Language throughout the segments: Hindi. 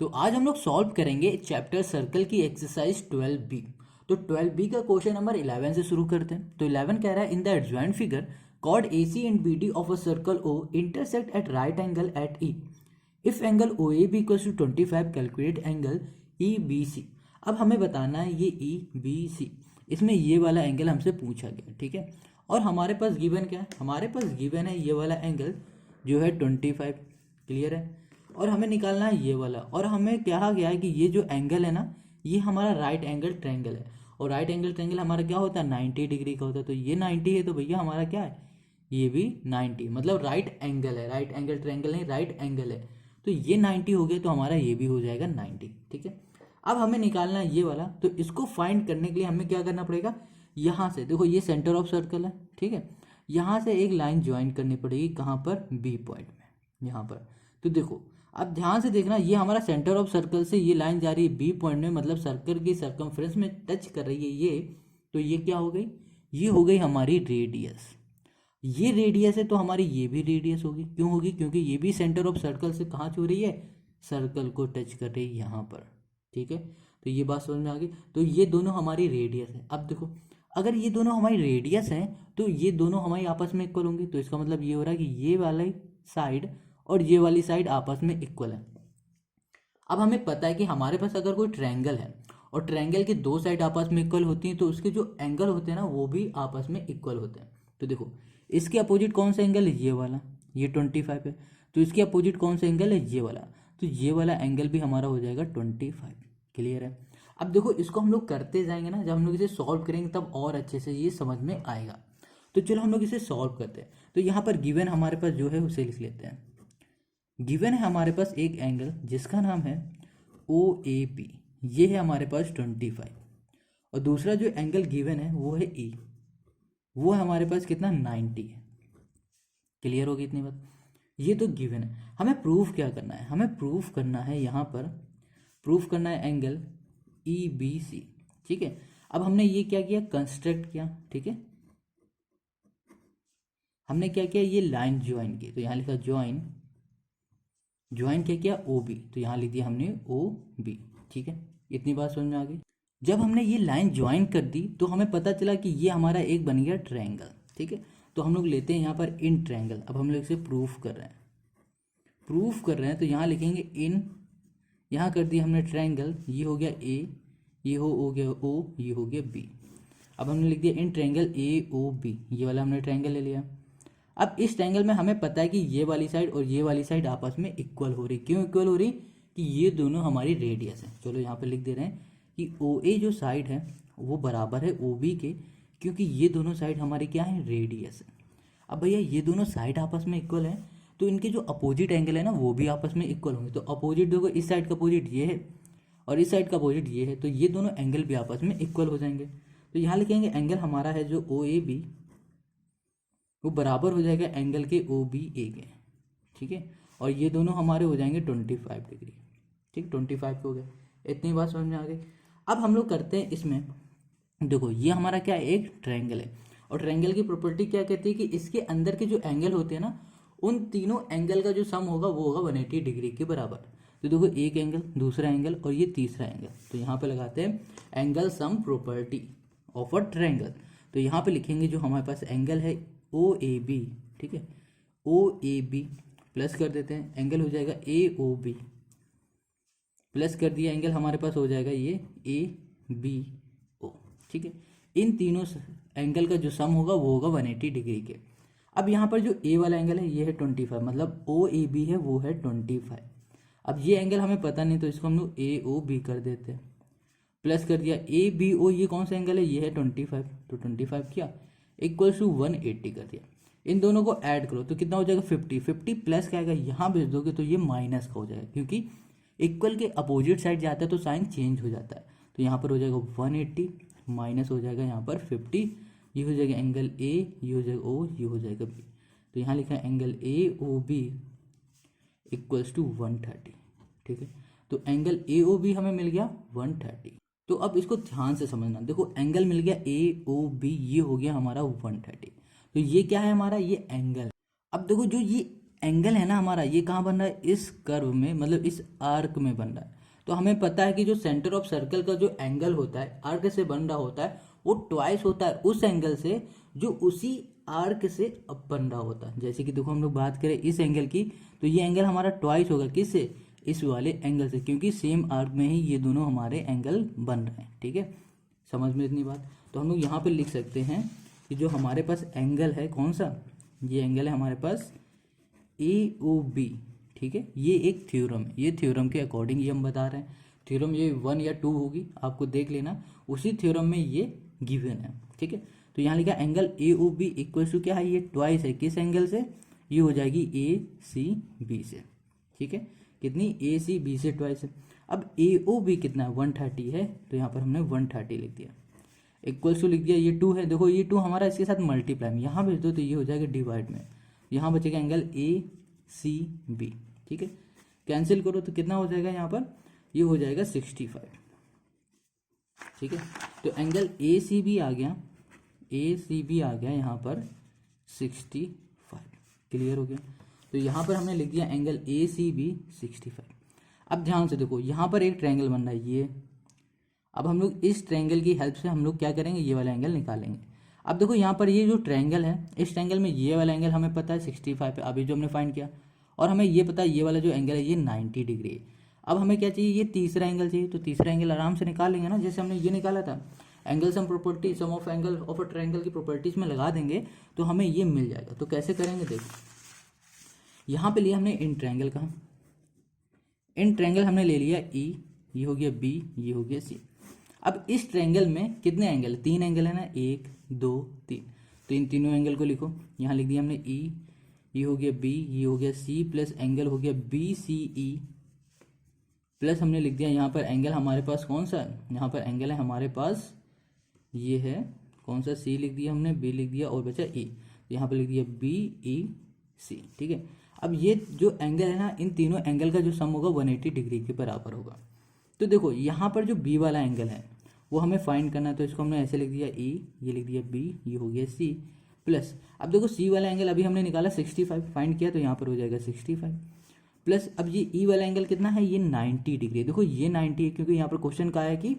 तो आज हम लोग सॉल्व करेंगे चैप्टर सर्कल की एक्सरसाइज 12B। तो 12B का क्वेश्चन नंबर 11 से शुरू करते हैं। तो 11 कह रहा है in the adjoint figure chord AC and BD of a circle O intersect at right angle at E। If angle OAB equals to 25 calculate angle EBC। अब हमें बताना है ये EBC, इसमें ये वाला एंगल हमसे पूछा गया, ठीक है। और हमारे पास गिवन क्या है, हमारे पास गिवन है ये वाला एंगल जो है 25, क्लियर है। और हमें निकालना है ये वाला, और हमें कहा गया है कि ये जो एंगल है ना, ये हमारा राइट एंगल ट्रायंगल है। और राइट एंगल ट्रायंगल हमारा क्या होता है, 90 डिग्री का होता है। तो ये 90 है, तो भैया हमारा क्या है, ये भी 90, मतलब राइट एंगल है, राइट एंगल ट्रायंगल नहीं, राइट एंगल है। तो ये 90 हो गया, तो हमारा ये भी हो जाएगा 90, ठीक है। अब हमें निकालना है ये वाला, तो इसको फाइंड करने के लिए हमें क्या करना पड़ेगा, यहाँ से देखो ये सेंटर ऑफ सर्कल है, ठीक है। यहाँ से एक लाइन ज्वाइन करनी पड़ेगी, कहाँ पर, बी पॉइंट में, यहाँ पर। तो देखो अब ध्यान से देखना, ये हमारा सेंटर ऑफ सर्कल से ये लाइन जा रही है बी पॉइंट में, मतलब सर्कल की सर्कमफ्रेंस में टच कर रही है ये। तो ये क्या हो गई, ये हो गई हमारी रेडियस। ये रेडियस है तो हमारी ये भी रेडियस होगी, क्यों होगी, क्योंकि ये भी सेंटर ऑफ सर्कल से कहाँ छू रही है, सर्कल को टच कर रही है यहाँ पर, ठीक है। तो ये बात समझ में आ गई। तो ये दोनों हमारी रेडियस है। अब देखो अगर ये दोनों हमारी रेडियस हैं तो ये दोनों हमारी आपस में इक्वल होंगी। तो इसका मतलब ये हो रहा है कि ये वाली साइड और ये वाली साइड आपस में इक्वल है। अब हमें पता है कि हमारे पास अगर कोई ट्रायंगल है और ट्रायंगल की दो साइड आपस में इक्वल होती हैं, तो उसके जो एंगल होते हैं ना वो भी आपस में इक्वल होते हैं। तो देखो इसके अपोजिट कौन सा एंगल है, ये वाला, ये 25 है। तो इसके अपोजिट कौन सा एंगल है, ये वाला। तो ये वाला एंगल भी हमारा हो जाएगा 25, क्लियर है। अब देखो इसको हम लोग करते जाएंगे ना, जब हम लोग इसे सॉल्व करेंगे तब और अच्छे से ये समझ में आएगा। तो चलो हम लोग इसे सॉल्व करते हैं। तो यहाँ पर गिवन हमारे पास जो है उसे लिख लेते हैं। गिवन है हमारे पास एक एंगल जिसका नाम है OAB, ये है हमारे पास 25। और दूसरा जो एंगल गिवन है वो है E, वो है हमारे पास कितना, 90 है। क्लियर होगी इतनी बात। ये तो गिवन है। हमें प्रूफ क्या करना है, हमें प्रूफ करना है, यहाँ पर प्रूफ करना है एंगल EBC, ठीक है। अब हमने ये क्या किया, कंस्ट्रक्ट किया, ठीक है। हमने क्या किया, ये लाइन ज्वाइन की। तो यहाँ लिखा ज्वाइन, ज्वाइन क्या किया, OB, तो यहाँ लिख दिया हमने OB, ठीक है। इतनी बात समझ में आ गई। जब हमने ये लाइन ज्वाइन कर दी तो हमें पता चला कि ये हमारा एक बन गया ट्रायंगल, ठीक है। तो हम लोग लेते हैं यहाँ पर इन ट्रायंगल। अब हम लोग इसे प्रूफ कर रहे हैं, प्रूफ कर रहे हैं। तो यहाँ लिखेंगे इन, यहाँ कर दिया हमने ट्रायंगल, ये हो गया A, ये हो गया O, ये हो गया B। अब हमने लिख दिया इन ट्रायंगल AOB, ये वाला हमने ट्रायंगल ले लिया। अब इस ट्रायंगल में हमें पता है कि ये वाली साइड और ये वाली साइड आपस में इक्वल हो रही। क्यों इक्वल हो रही, कि ये दोनों हमारी रेडियस है। चलो यहाँ पे लिख दे रहे हैं कि OA जो साइड है वो बराबर है OB के, क्योंकि ये दोनों साइड हमारी क्या है, रेडियस है। अब भैया ये दोनों साइड आपस में इक्वल है, तो इनके जो अपोजिट एंगल है ना वो भी आपस में इक्वल होंगे। तो अपोजिट देखो, इस साइड का अपोजिट ये है और इस साइड का अपोजिट ये है, तो ये दोनों एंगल भी आपस में इक्वल हो जाएंगे। तो यहाँ लिखेंगे एंगल हमारा है जो OAB, वो बराबर हो जाएगा एंगल के OBA के, ठीक है। और ये दोनों हमारे हो जाएंगे 25 डिग्री, ठीक, 25 हो गए। इतनी बात समझ में आ गई। अब हम लोग करते हैं इसमें, देखो ये हमारा क्या है, एक ट्रायंगल है। और ट्रायंगल की प्रॉपर्टी क्या कहती है कि इसके अंदर के जो एंगल होते हैं ना, उन तीनों एंगल का जो सम होगा वो होगा 180 डिग्री के बराबर। तो देखो एक एंगल, दूसरा एंगल और ये तीसरा एंगल। तो यहाँ पे लगाते हैं angle sum property of a triangle. तो यहाँ पे लिखेंगे जो हमारे पास एंगल है OAB, ठीक है, OAB प्लस कर देते हैं, एंगल हो जाएगा AOB, प्लस कर दिया, एंगल हमारे पास हो जाएगा ये ABO, ठीक है। इन तीनों एंगल का जो सम होगा वो होगा 180 डिग्री के। अब यहाँ पर जो A वाला एंगल है ये है 25, मतलब OAB है वो है 25। अब ये एंगल हमें पता नहीं, तो इसको हम लोग AOB कर देते हैं, प्लस कर दिया ABO, ये कौन सा एंगल है, ये है 25। तो 25 किया इक्वल्स टू 180 कर दिया। इन दोनों को ऐड करो तो कितना हो जाएगा, 50। 50 प्लस क्या आएगा, यहाँ भेज दोगे तो ये माइनस का हो जाएगा, क्योंकि इक्वल के अपोजिट साइड जाता है तो साइन चेंज हो जाता है। तो यहाँ पर हो जाएगा 180 माइनस हो जाएगा यहाँ पर 50, ये हो जाएगा एंगल A, ये हो जाएगा O, ये हो जाएगा B। तो यहाँ लिखा है एंगल AOB इक्वल्स टू 130, ठीक है। तो एंगल AOB हमें मिल गया 130। तो अब इसको ध्यान से समझना, देखो एंगल मिल गया AOB, ये हो गया हमारा 130। तो ये क्या है हमारा, ये एंगल। अब देखो जो ये एंगल है ना हमारा, ये कहाँ बन रहा है, इस कर्व में, मतलब इस आर्क में बन रहा है। तो हमें पता है कि जो सेंटर ऑफ सर्कल का जो एंगल होता है आर्क से बन रहा होता है वो ट्वाइस होता है उस एंगल से जो उसी आर्क से अब बन रहा होता है। जैसे कि देखो हम लोग बात करें इस एंगल की, तो ये एंगल हमारा ट्वाइस होगा किससे, इस वाले एंगल से, क्योंकि सेम आर्क में ही ये दोनों हमारे एंगल बन रहे हैं। ठीक है, समझ में इतनी बात। तो हम लोग यहाँ पे लिख सकते हैं कि जो हमारे पास एंगल है कौन सा, ये एंगल है हमारे पास AOB। ठीक है, ये एक थ्योरम है, ये थ्योरम के अकॉर्डिंग ये हम बता रहे हैं। थ्योरम ये 1 या 2 होगी, आपको देख लेना, उसी थ्योरम में ये गिवन है। ठीक है, तो यहाँ लिखा एंगल AOB इक्वल टू क्या है, ये ट्वाइस है किस एंगल से, ये हो जाएगी ACB से। ठीक है, कितनी, ACB से ट्वाइस है। अब AOB कितना है, 130 है, तो यहाँ पर हमने 130 लिख दिया, इक्वल्स टू लिख दिया, ये 2 है, देखो ये 2 हमारा इसके साथ मल्टीप्लाई में यहाँ भेज दो तो ये हो जाएगा डिवाइड में, यहाँ बचेगा एंगल ACB। ठीक है, कैंसिल करो तो कितना हो जाएगा यहाँ पर, ये हो जाएगा 65। ठीक है, तो एंगल ACB आ गया, ACB आ गया यहाँ पर 65। क्लियर हो गया, तो यहाँ पर हमने लिख दिया एंगल ACB 65। अब ध्यान से देखो यहाँ पर एक ट्रायंगल बन रहा है ये, अब हम लोग इस ट्रायंगल की हेल्प से हम लोग क्या करेंगे, ये वाला एंगल निकालेंगे। अब देखो यहाँ पर ये जो ट्रायंगल है, इस ट्रायंगल में ये वाला एंगल हमें पता है 65 है, अभी जो हमने फाइंड किया, और हमें ये पता है ये वाला जो एंगल है ये 90 डिग्री है। अब हमें क्या चाहिए, ये तीसरा एंगल चाहिए, तो तीसरा एंगल आराम से निकाल लेंगे ना, जैसे हमने ये निकाला था। Angle sum property, sum of angle of a triangle की प्रॉपर्टीज में लगा देंगे तो हमें ये मिल जाएगा। तो कैसे करेंगे, देखो यहाँ पे लिया हमने इन ट्रायंगल का, इन ट्रायंगल हमने ले लिया E, ये हो गया B, ये हो गया C। अब इस ट्रायंगल में कितने एंगल, 3 एंगल है ना, 1 2 3, तो इन तीनों एंगल को लिखो, यहाँ लिख दिया हमने E, ये हो गया B, ये हो गया C, प्लस एंगल हो गया BCE, प्लस हमने लिख दिया यहाँ पर एंगल हमारे पास कौन सा है, यहाँ पर एंगल है हमारे पास ये है कौन सा, C लिख दिया हमने, B लिख दिया और बचा E, यहाँ पर लिख दिया BEC। ठीक है, अब ये जो एंगल है ना, इन तीनों एंगल का जो सम होगा 180 डिग्री के बराबर होगा। तो देखो यहाँ पर जो B वाला एंगल है वो हमें फाइंड करना है, तो इसको हमने ऐसे लिख दिया E, ये लिख दिया B, ये हो गया C, प्लस अब देखो C वाला एंगल अभी हमने निकाला 65 फाइंड किया, तो यहाँ पर हो जाएगा 65, प्लस अब ये E वाला एंगल कितना है, ये 90 डिग्री। देखो ये 90 है क्योंकि यहाँ पर क्वेश्चन कहा है कि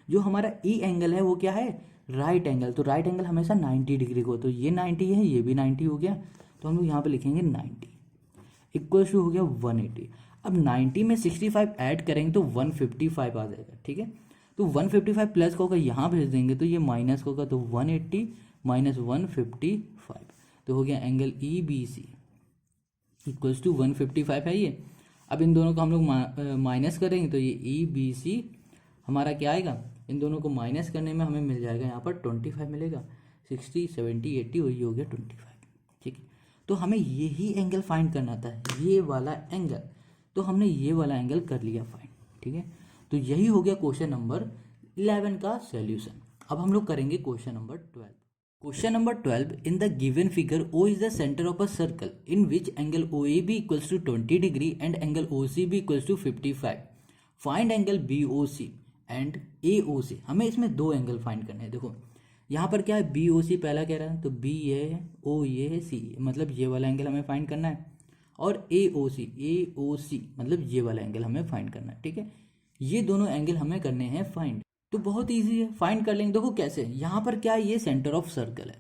जो हमारा E एंगल है वो क्या है, राइट एंगल, तो राइट एंगल हमेशा 90 डिग्री को, तो ये 90 है, ये भी 90 हो गया, तो हम लोग यहाँ पर लिखेंगे 90 इक्वल टू हो गया 180। अब 90 में 65 ऐड करेंगे तो 155 आ जाएगा। ठीक है, तो 155 प्लस का होगा यहाँ भेज देंगे तो ये माइनस का होगा, तो 180 माइनस 155, तो हो गया एंगल EBC इक्वल्स टू 155 है ये। अब इन दोनों को हम लोग माइनस करेंगे तो ये EBC हमारा क्या आएगा, इन दोनों को माइनस करने में हमें मिल जाएगा यहाँ पर 25 मिलेगा, 60 70 80 वही हो गया 25। ठीक है, तो हमें यही एंगल फाइंड करना था, ये वाला एंगल, तो हमने ये वाला एंगल कर लिया फाइंड। ठीक है, तो यही हो गया क्वेश्चन नंबर 11 का सॉल्यूशन। अब हम लोग करेंगे question number 12। Question number 12, in the given figure O is the centre of a circle in which angle OAB equals to 20 degree and angle OCB equals to 55। Find angle BOC and AOC। हमें इसमें दो एंगल फाइंड करने हैं। देखो यहाँ पर क्या है, BOC पहला कह रहा है, तो B ये है, O ये है, C मतलब ये वाला एंगल हमें फाइंड करना है, और AOC मतलब ये वाला एंगल हमें फाइंड करना है। ठीक है, ये दोनों एंगल हमें करने हैं फाइंड, तो बहुत इजी है, फाइंड कर लेंगे। देखो कैसे, यहाँ पर क्या है, ये सेंटर ऑफ सर्कल है।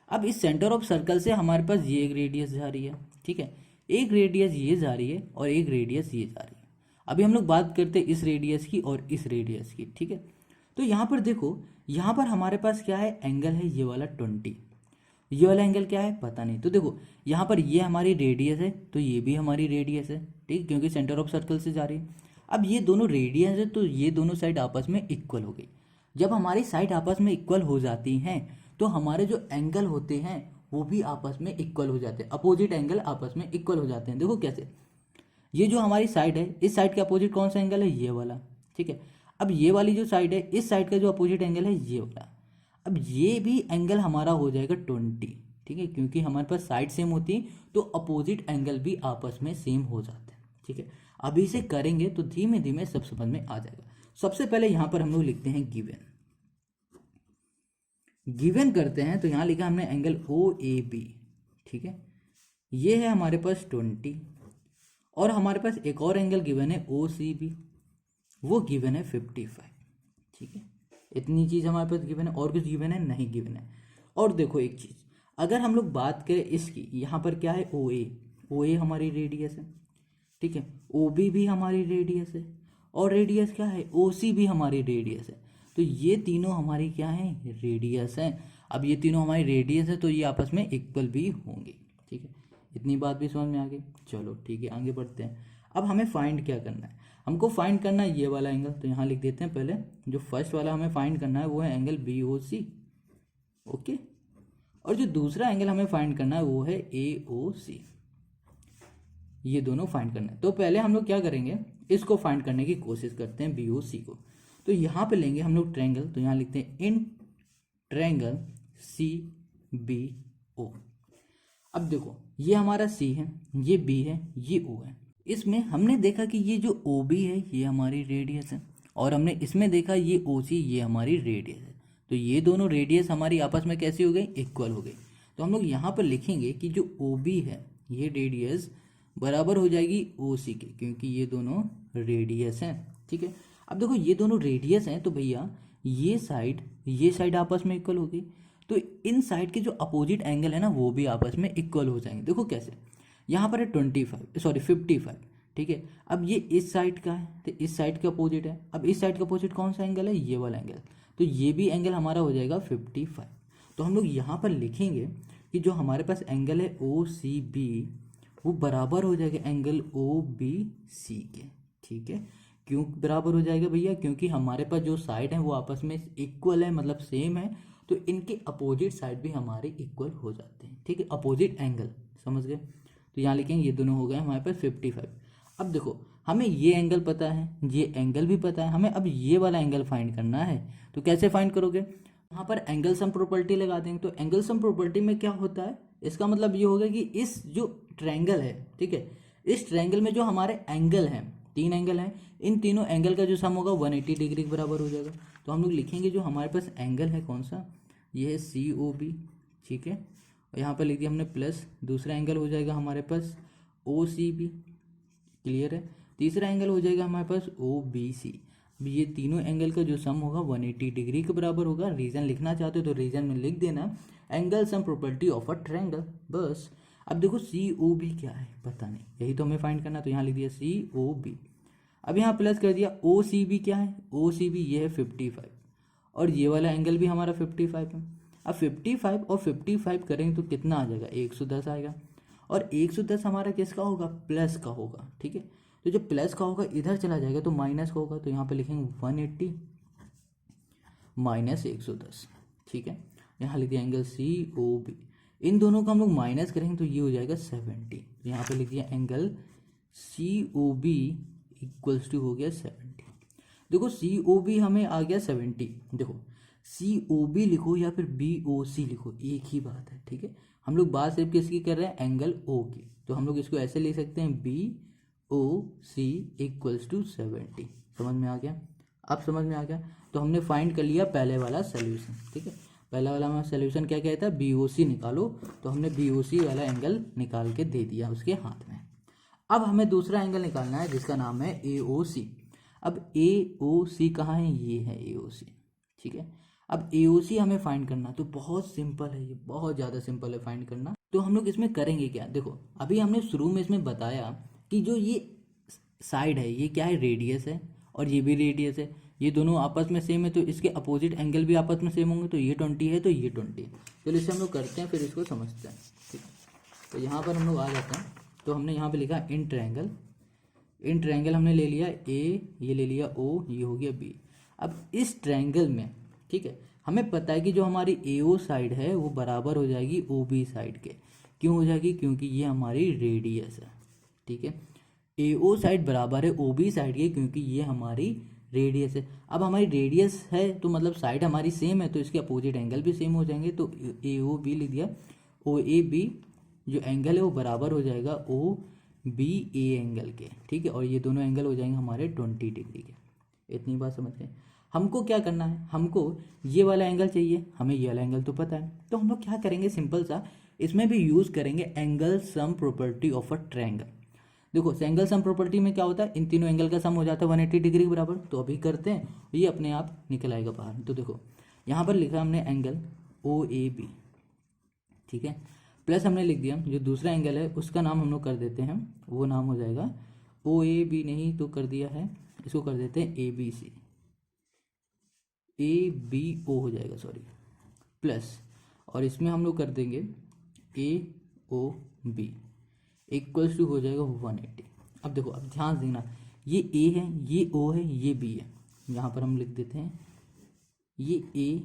अब इस सेंटर ऑफ सर्कल से हमारे पास ये एक रेडियस जा रही है। ठीक है, एक रेडियस ये जा रही है और एक रेडियस ये जा रही है। अभी हम लोग बात करते हैं इस रेडियस की और इस रेडियस की। ठीक है, तो यहाँ पर देखो, यहाँ पर हमारे पास क्या है, एंगल है ये वाला 20, ये वाला एंगल क्या है पता नहीं। तो देखो यहाँ पर ये हमारी रेडियस है, तो ये भी हमारी रेडियस है। ठीक, क्योंकि सेंटर ऑफ सर्कल से जा रही है। अब ये दोनों रेडियस है, तो ये दोनों साइड आपस में इक्वल हो गई। जब हमारी साइड आपस में इक्वल हो जाती हैं तो हमारे जो एंगल होते हैं वो भी आपस में इक्वल हो जाते हैं, अपोजिट एंगल आपस में इक्वल हो जाते हैं। देखो कैसे, ये जो हमारी साइड है, इस साइड के अपोजिट कौन सा एंगल है, ये वाला। ठीक है, अब ये वाली जो साइड है, इस साइड का जो अपोजिट एंगल है ये वाला। अब ये भी एंगल हमारा हो जाएगा 20। ठीक है, क्योंकि हमारे पास साइड सेम होती है तो अपोजिट एंगल भी आपस में सेम हो जाते हैं। ठीक है, अभी इसे करेंगे तो धीमे धीमे सब समझ में आ जाएगा। सबसे पहले यहाँ पर हम लोग लिखते हैं गिवन करते हैं, तो यहाँ लिखा हमने एंगल OAB। ठीक है, ये है हमारे पास 20 और हमारे पास एक और एंगल गिवन है ओ सी बी, वो गिवन है 55। ठीक है, इतनी चीज़ हमारे पास गिवन है, और कुछ गिवन है नहीं गिवन है। और देखो एक चीज़, अगर हम लोग बात करें इसकी, यहाँ पर क्या है ओ ए हमारी रेडियस है, ठीक है, ओ बी भी हमारी रेडियस है, और रेडियस क्या है ओ सी भी हमारी रेडियस है। तो ये तीनों हमारी क्या है रेडियस है। अब ये तीनों हमारी रेडियस है तो ये आपस में इक्वल भी होंगे। ठीक है, इतनी बात भी समझ में आ गई। चलो ठीक है, आगे बढ़ते हैं। अब हमें फाइंड क्या करना है, हमको फाइंड करना है ये वाला एंगल, तो यहाँ लिख देते हैं पहले। जो फर्स्ट वाला हमें फाइंड करना है वो है एंगल बी ओ सी, ओके। और जो दूसरा एंगल हमें फाइंड करना है वो है ए ओ सी। ये दोनों फाइंड करना है। तो पहले हम लोग क्या करेंगे, इसको फाइंड करने की कोशिश करते हैं बी ओ सी को। तो यहाँ पे लेंगे हम लोग ट्रायंगल, तो यहाँ लिखते हैं in triangle C B O. अब देखो ये हमारा सी है, ये बी है, ये ओ है। इसमें हमने देखा कि ये जो ओ बी है ये हमारी रेडियस है, और हमने इसमें देखा ये ओ सी ये हमारी रेडियस है। तो ये दोनों रेडियस हमारी आपस में कैसी हो गई, इक्वल हो गई। तो हम लोग यहाँ पर लिखेंगे कि जो ओ बी है ये रेडियस बराबर हो जाएगी ओ सी के, क्योंकि ये दोनों रेडियस हैं। ठीक है, अब देखो ये दोनों रेडियस हैं तो भैया ये साइड आपस में इक्वल हो गई, तो इन साइड के जो अपोजिट एंगल है ना वो भी आपस में इक्वल हो जाएंगे। देखो कैसे, यहाँ पर है 55, ठीक है। अब ये इस साइड का है तो इस साइड का अपोजिट है, अब इस साइड का अपोजिट कौन सा एंगल है, ये वाला एंगल, तो ये भी एंगल हमारा हो जाएगा 55। तो हम लोग यहाँ पर लिखेंगे कि जो हमारे पास एंगल है ओ सी बी वो बराबर हो जाएगा एंगल ओ बी सी के। ठीक है, क्यों बराबर हो जाएगा भैया, क्योंकि हमारे पास जो साइड है वो आपस में इक्वल है, मतलब सेम है, तो इनके अपोजिट साइड भी हमारे इक्वल हो जाते हैं। ठीक है, अपोजिट एंगल, समझ गए। तो यहाँ लिखेंगे ये दोनों हो गए हमारे पास 55। अब देखो हमें ये एंगल पता है, ये एंगल भी पता है, हमें अब ये वाला एंगल फाइंड करना है। तो कैसे फाइंड करोगे, यहाँ पर एंगल सम प्रॉपर्टी लगा देंगे। तो एंगल सम प्रॉपर्टी में क्या होता है, इसका मतलब ये होगा कि इस जो ट्रायंगल है, ठीक है, इस ट्रायंगल में जो हमारे एंगल हैं, 3 एंगल हैं, इन तीनों एंगल का जो सम होगा 180 डिग्री के बराबर हो जाएगा। तो हम लोग लिखेंगे जो हमारे पास एंगल है कौन सा, ये है सी ओ बी। ठीक है, और यहाँ पर लिख दिया हमने प्लस, दूसरा एंगल हो जाएगा हमारे पास ओ सी बी, क्लियर है। तीसरा एंगल हो जाएगा हमारे पास ओ बी सी। अब ये तीनों एंगल का जो सम होगा 180 डिग्री के बराबर होगा। रीजन लिखना चाहते हो तो रीजन में लिख देना angle sum property of a triangle, बस। अब देखो सी ओ बी क्या है पता नहीं, यही तो हमें फाइंड करना, तो यहाँ लिख दिया सी ओ बी। अब यहाँ प्लस कर दिया ओ सी बी, क्या है ओ सी बी, ये है 55, और ये वाला एंगल भी हमारा 55 है। अब 55 और 55 करेंगे तो कितना आ जाएगा, 110 आएगा, और 110 हमारा किसका होगा, प्लस का होगा। ठीक है, तो जब प्लस का होगा इधर चला जाएगा तो माइनस का होगा, तो यहाँ पे लिखेंगे 180 माइनस 110। ठीक है, यहाँ लिख दिया एंगल सी ओ बी, इन दोनों को हम लोग माइनस करेंगे तो ये हो जाएगा 70। यहाँ पे लिख दिया angle C O B equals to हो गया 70। देखो सी ओ बी हमें आ गया 70। देखो सी ओ बी लिखो या फिर बी ओ सी लिखो, एक ही बात है। ठीक है, हम लोग बात सिर्फ किसकी कर रहे हैं, एंगल ओ की, तो हम लोग इसको ऐसे ले सकते हैं B O C equals to 70। समझ में आ गया, अब समझ में आ गया। तो हमने फाइंड कर लिया पहले वाला सोल्यूशन। ठीक है, पहला वाला हमारा सोल्यूशन क्या कहता है, बी ओ सी निकालो, तो हमने बी ओ सी वाला एंगल निकाल के दे दिया उसके हाथ में। अब हमें दूसरा एंगल निकालना है जिसका नाम है ए ओ सी। अब ए ओ सी कहाँ है, ये है ए ओ सी। ठीक है, अब ए ओ सी हमें फाइंड करना, तो बहुत सिंपल है, ये बहुत ज़्यादा सिंपल है फाइंड करना। तो हम लोग इसमें करेंगे क्या, देखो अभी हमने शुरू में इसमें बताया कि जो ये साइड है ये क्या है, रेडियस है, और ये भी रेडियस है, ये दोनों आपस में सेम है, तो इसके अपोजिट एंगल भी आपस में सेम होंगे, तो ये 20 है तो ये 20। चलो इससे हम लोग करते हैं फिर इसको समझते हैं। ठीक है, तो यहाँ पर हम लोग आ जाते हैं। तो हमने यहाँ पे लिखा इन ट्रायंगल हमने ले लिया ए, ये ले लिया ओ, ये हो गया बी। अब इस ट्रायंगल में, ठीक है, हमें पता है कि जो हमारी ए ओ साइड है वो बराबर हो जाएगी ओ बी साइड के। क्यों हो जाएगी, क्योंकि ये हमारी रेडियस है। ठीक है, ए ओ साइड बराबर है ओ बी साइड के, क्योंकि ये हमारी रेडियस है। अब हमारी रेडियस है तो मतलब साइड हमारी सेम है, तो इसके अपोजिट एंगल भी सेम हो जाएंगे, तो ए ओ बी लिख दिया, ओ ए बी जो एंगल है वो बराबर हो जाएगा ओ बी ए एंगल के। ठीक है, और ये दोनों एंगल हो जाएंगे हमारे 20 डिग्री के। इतनी बात समझ गए। हमको क्या करना है, हमको ये वाला एंगल चाहिए, हमें ये वाला एंगल तो पता है, तो हम लोग क्या करेंगे, सिंपल सा इसमें भी यूज़ करेंगे angle sum property of a triangle. देखो एंगल सम प्रॉपर्टी में क्या होता है, इन तीनों एंगल का सम हो जाता है 180 डिग्री के बराबर। तो अभी करते हैं, ये अपने आप निकल आएगा बाहर। तो देखो यहाँ पर लिखा हमने एंगल ओ ए बी, ठीक है, प्लस हमने लिख दिया जो दूसरा एंगल है उसका नाम हम लोग कर देते हैं, वो नाम हो जाएगा ओ ए बी, नहीं तो कर दिया है, इसको कर देते हैं ए B C, A B O हो जाएगा, सॉरी, प्लस, और इसमें हम लोग कर देंगे ए ओ बी इक्वल्स टू हो जाएगा 180। अब देखो, अब ध्यान देना, ये ए है, ये ओ है, ये बी है, यहाँ पर हम लिख देते हैं ये ए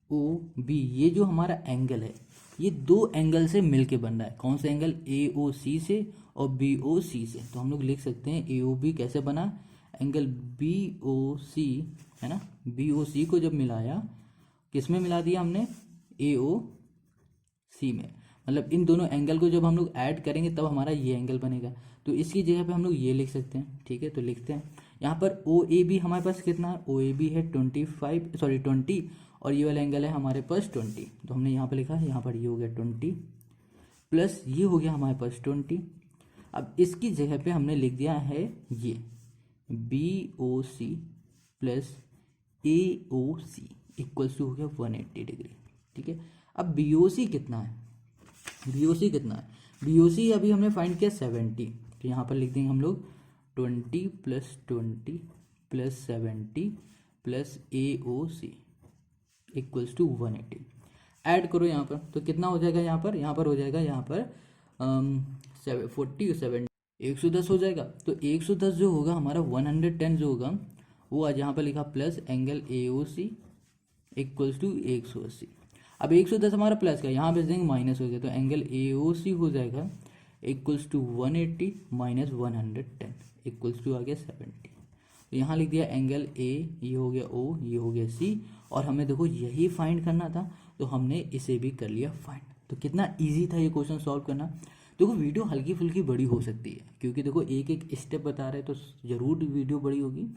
ओ बी, ये जो हमारा एंगल है ये दो एंगल से मिलके बन रहा है। कौन सा एंगल, ए ओ सी से और बी ओ सी से। तो हम लोग लिख सकते हैं ए ओ बी कैसे बना, एंगल बी ओ सी है ना, बी ओ सी को जब मिलाया, किस में मिला दिया हमने, ए ओ सी में, मतलब इन दोनों एंगल को जब हम लोग ऐड करेंगे तब हमारा ये एंगल बनेगा। तो इसकी जगह पे हम लोग ये लिख सकते हैं, ठीक है। तो लिखते हैं यहाँ पर ओ ए बी हमारे पास कितना है, ओ ए बी है 20 और ये वाला एंगल है हमारे पास 20। तो हमने यहाँ पर लिखा है, यहाँ पर ये हो गया 20 प्लस ये हो गया हमारे पास 20। अब इसकी जगह पे हमने लिख दिया है ये B O C plus A O C equals to हो गया 180 डिग्री, ठीक है। अब बी ओ सी कितना है, बी ओ सी कितना है, बी ओ सी अभी हमने फाइंड किया 70। तो यहाँ पर लिख देंगे हम लोग 20 plus 70 plus A O C equals to 180। Add करो यहाँ पर, तो कितना हो जाएगा, यहाँ पर हो जाएगा, यहाँ पर 40 7 110 हो जाएगा। तो 110 जो होगा हमारा 110 जो होगा वो आज यहाँ पर लिखा plus angle A O C equals to 180। अब 110 हमारा प्लस का, यहाँ भेज देंगे माइनस हो गया, तो एंगल ए ओ सी हो जाएगा equals to 180 minus 110 equals to आ गया 70। तो यहाँ लिख दिया एंगल ए, ये हो गया ओ, ये हो गया सी, और हमें देखो यही फाइंड करना था, तो हमने इसे भी कर लिया फाइंड। तो कितना इजी था ये क्वेश्चन सॉल्व करना। देखो वीडियो हल्की फुल्की बड़ी हो सकती है, क्योंकि देखो एक एक स्टेप बता रहे, तो ज़रूर वीडियो बड़ी होगी।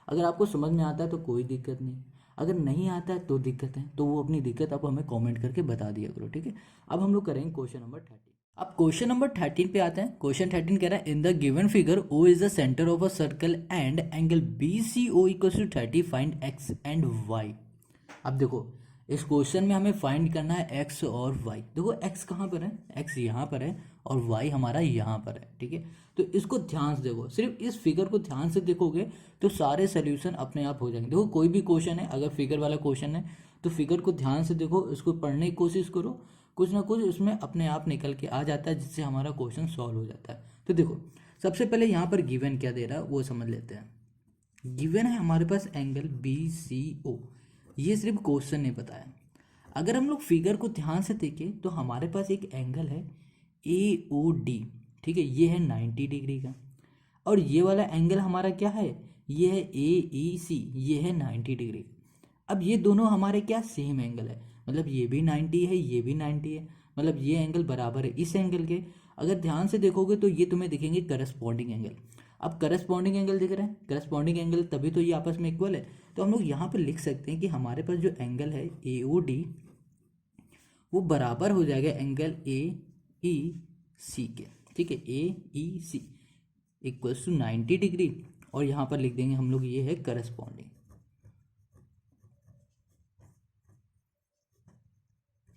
अगर आपको समझ में आता है तो कोई दिक्कत नहीं, अगर नहीं आता है तो दिक्कत है, तो वो अपनी दिक्कत आप हमें कमेंट करके बता दिया करो, ठीक है। अब हम लोग करेंगे क्वेश्चन नंबर 13। अब क्वेश्चन नंबर 13 पे आते हैं। क्वेश्चन 13 कह रहा है in the given figure O is the centre of a circle and angle B C O equals to 30, find X and Y. अब देखो इस क्वेश्चन में हमें फाइंड करना है एक्स और वाई। देखो एक्स कहाँ पर है, एक्स यहाँ पर है और वाई हमारा यहाँ पर है, ठीक है। तो इसको ध्यान से देखो, सिर्फ इस फिगर को ध्यान से देखोगे तो सारे सोल्यूशन अपने आप हो जाएंगे। देखो कोई भी क्वेश्चन है, अगर फिगर वाला क्वेश्चन है तो फिगर को ध्यान से देखो, इसको पढ़ने की कोशिश करो, कुछ ना कुछ उसमें अपने आप निकल के आ जाता है, जिससे हमारा क्वेश्चन सॉल्व हो जाता है। तो देखो सबसे पहले यहाँ पर गिवन क्या दे रहा है वो समझ लेते हैं। गिवन है हमारे पास एंगल बी सी ओ, ये सिर्फ क्वेश्चन ने बताया। अगर हम लोग फिगर को ध्यान से देखें तो हमारे पास एक एंगल है ए ओ डी, ठीक है, ये है 90 डिग्री का, और ये वाला एंगल हमारा क्या है, ये है ए ई सी, ये है 90 डिग्री। अब ये दोनों हमारे क्या सेम एंगल है, मतलब ये भी 90 है, ये भी 90 है, मतलब ये एंगल बराबर है इस एंगल के। अगर ध्यान से देखोगे तो ये तुम्हें दिखेंगे करस्पॉन्डिंग एंगल। अब करस्पॉन्डिंग एंगल दिख रहा है, करस्पॉन्डिंग एंगल तभी तो ये आपस में इक्वल है। तो हम लोग यहाँ पर लिख सकते हैं कि हमारे पास जो एंगल है ए ओ डी वो बराबर हो जाएगा एंगल ए ई सी के, ठीक है, ए ई सी इक्वल्स टू 90 डिग्री, और यहाँ पर लिख देंगे हम लोग ये है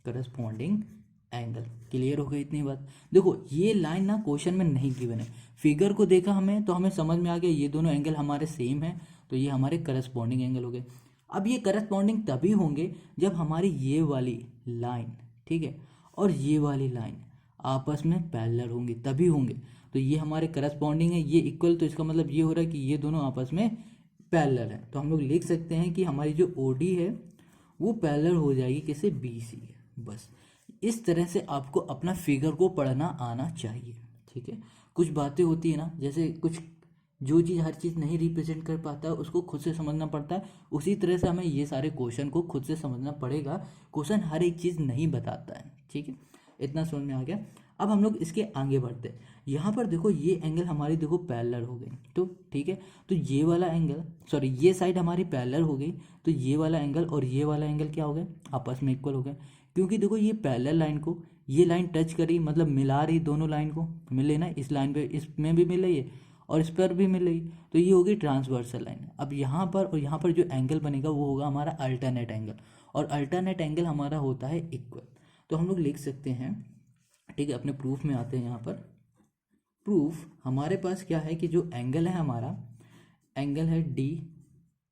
करस्पॉन्डिंग एंगल। क्लियर हो गई इतनी बात। देखो ये लाइन ना क्वेश्चन में नहीं गिवन है, फिगर को देखा हमें तो हमें समझ में आ गया ये दोनों एंगल हमारे सेम है, तो ये हमारे करस्पॉन्डिंग एंगल हो गए। अब ये करस्पॉन्डिंग तभी होंगे जब हमारी ये वाली लाइन, ठीक है, और ये वाली लाइन आपस में पैरेलल होंगी, तभी होंगे। तो ये हमारे करस्पॉन्डिंग है, ये इक्वल, तो इसका मतलब ये हो रहा है कि ये दोनों आपस में पैरेलल है। तो हम लोग लिख सकते हैं कि हमारी जो ओडी है वो पैरेलल हो जाएगी किसे, बी सी है। बस इस तरह से आपको अपना फिगर को पढ़ना आना चाहिए, ठीक है। कुछ बातें होती है ना, जैसे कुछ जो चीज़ हर चीज़ नहीं रिप्रेजेंट कर पाता है उसको खुद से समझना पड़ता है, उसी तरह से हमें ये सारे क्वेश्चन को खुद से समझना पड़ेगा। क्वेश्चन हर एक चीज़ नहीं बताता है, ठीक है, इतना समझ में आ गया। अब हम लोग इसके आगे बढ़ते हैं। यहाँ पर देखो ये एंगल हमारी देखो पैरेलल हो गई, तो ठीक है, तो ये वाला एंगल, सॉरी ये साइड हमारी पैरेलल हो गई, तो ये वाला एंगल और ये वाला एंगल क्या हो गए, आपस में इक्वल हो गए, क्योंकि देखो ये पैरेलल लाइन को ये लाइन टच करी मतलब मिला रही दोनों लाइन को, मिले ना, इस लाइन पे इसमें भी मिल रही है और इस पर भी मिल रही, तो ये होगी ट्रांसवर्सल लाइन। अब यहाँ पर और यहाँ पर जो एंगल बनेगा वो होगा हमारा अल्टरनेट एंगल, और अल्टरनेट एंगल हमारा होता है इक्वल। तो हम लोग लिख सकते हैं, ठीक है, अपने प्रूफ में आते हैं। यहाँ पर प्रूफ हमारे पास क्या है कि जो एंगल है हमारा, एंगल है डी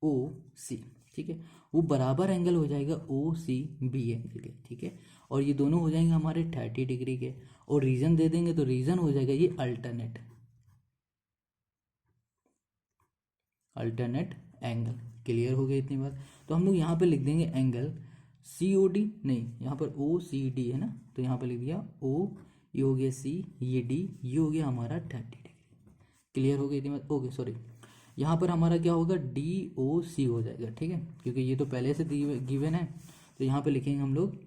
ओ सी, ठीक है, वो बराबर एंगल हो जाएगा ओ सी बी एंगल के, ठीक है, और ये दोनों हो जाएंगे हमारे 30 डिग्री के, और रीजन दे देंगे तो रीजन हो जाएगा ये अल्टरनेट एंगल। क्लियर हो गया इतनी बात। तो हम लोग यहाँ पे लिख देंगे एंगल सी ओ डी, नहीं यहाँ पर ओ सी डी है ना, तो यहाँ पर लिख दिया ओ, ये हो गया सी, ये डी, ये हो गया हमारा 30 डिग्री। क्लियर हो गई इतनी बात। ओके सॉरी, यहाँ पर हमारा क्या होगा, डी ओ सी हो जाएगा, ठीक है, क्योंकि ये तो पहले से गिवन है, तो यहाँ पे लिखेंगे हम लोग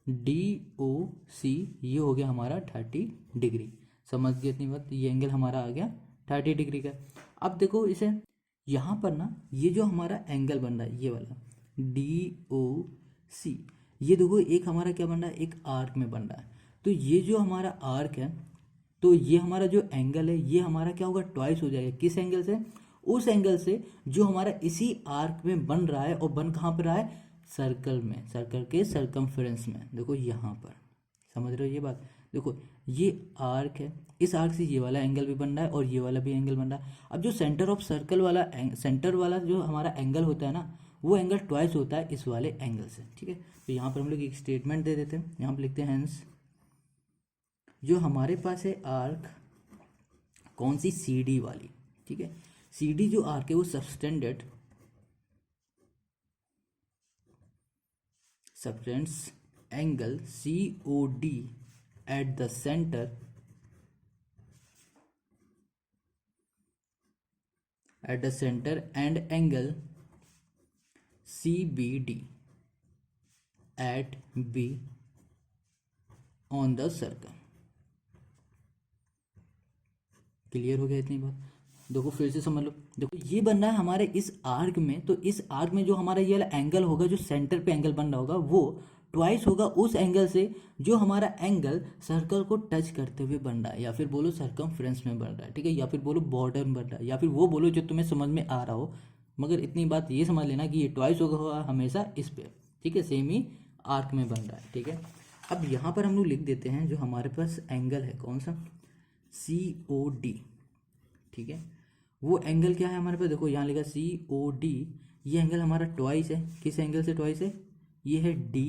डी ओ सी, ये हो गया हमारा 30 डिग्री। समझ गए इतनी बात। ये एंगल हमारा आ गया 30 डिग्री का। अब देखो इसे, यहाँ पर ना ये जो हमारा एंगल बन रहा है ये वाला डी ओ सी, ये देखो एक हमारा क्या बन रहा है, एक आर्क में बन रहा है। तो ये जो हमारा आर्क है, तो ये हमारा जो एंगल है ये हमारा क्या होगा, ट्वाइस हो जाएगा। किस एंगल से, उस एंगल से जो हमारा इसी आर्क में बन रहा है, और बन कहाँ पर रहा है, सर्कल में, सर्कल के सर्कमफ्रेंस में। देखो यहाँ पर, समझ रहे हो ये बात। देखो ये आर्क है, इस आर्क से ये वाला एंगल भी बन रहा है और ये वाला भी एंगल बन रहा है। अब जो सेंटर ऑफ सर्कल वाला, सेंटर वाला जो हमारा एंगल होता है ना, वो एंगल ट्वाइस होता है इस वाले एंगल से, ठीक है। तो यहाँ पर हम लोग एक स्टेटमेंट दे देते हैं, यहाँ पर लिखते हैं हेंस जो हमारे पास है आर्क, कौन सी, सी डी वाली, ठीक है, सी डी जो आर्क है वो subtended angle C O D at the centre and angle C B D at B on the circle. Clear हो गया इतनी बात। देखो फिर से समझ लो, देखो ये बन रहा है हमारे इस आर्क में, तो इस आर्क में जो हमारा ये वाला एंगल होगा, जो सेंटर पे एंगल बन रहा होगा, वो ट्वाइस होगा उस एंगल से जो हमारा एंगल सर्कल को टच करते हुए बन रहा है, या फिर बोलो सर्कमफ्रेंस में बन रहा है, ठीक है, या फिर बोलो बॉर्डर में बन रहा है, या फिर वो बोलो जो तुम्हें समझ में आ रहा हो। मगर इतनी बात ये समझ लेना कि ये ट्वाइस होगा हमेशा इस पे, ठीक है, सेम ही आर्क में बन रहा है, ठीक है। अब यहाँ पर हम लोग लिख देते हैं जो हमारे पास एंगल है, कौन सा, सी ओ डी, ठीक है, वो एंगल क्या है हमारे पास, देखो यहाँ लिखा सी ओ डी, ये एंगल हमारा ट्वाइस है, किस एंगल से ट्वाइस है, ये है डी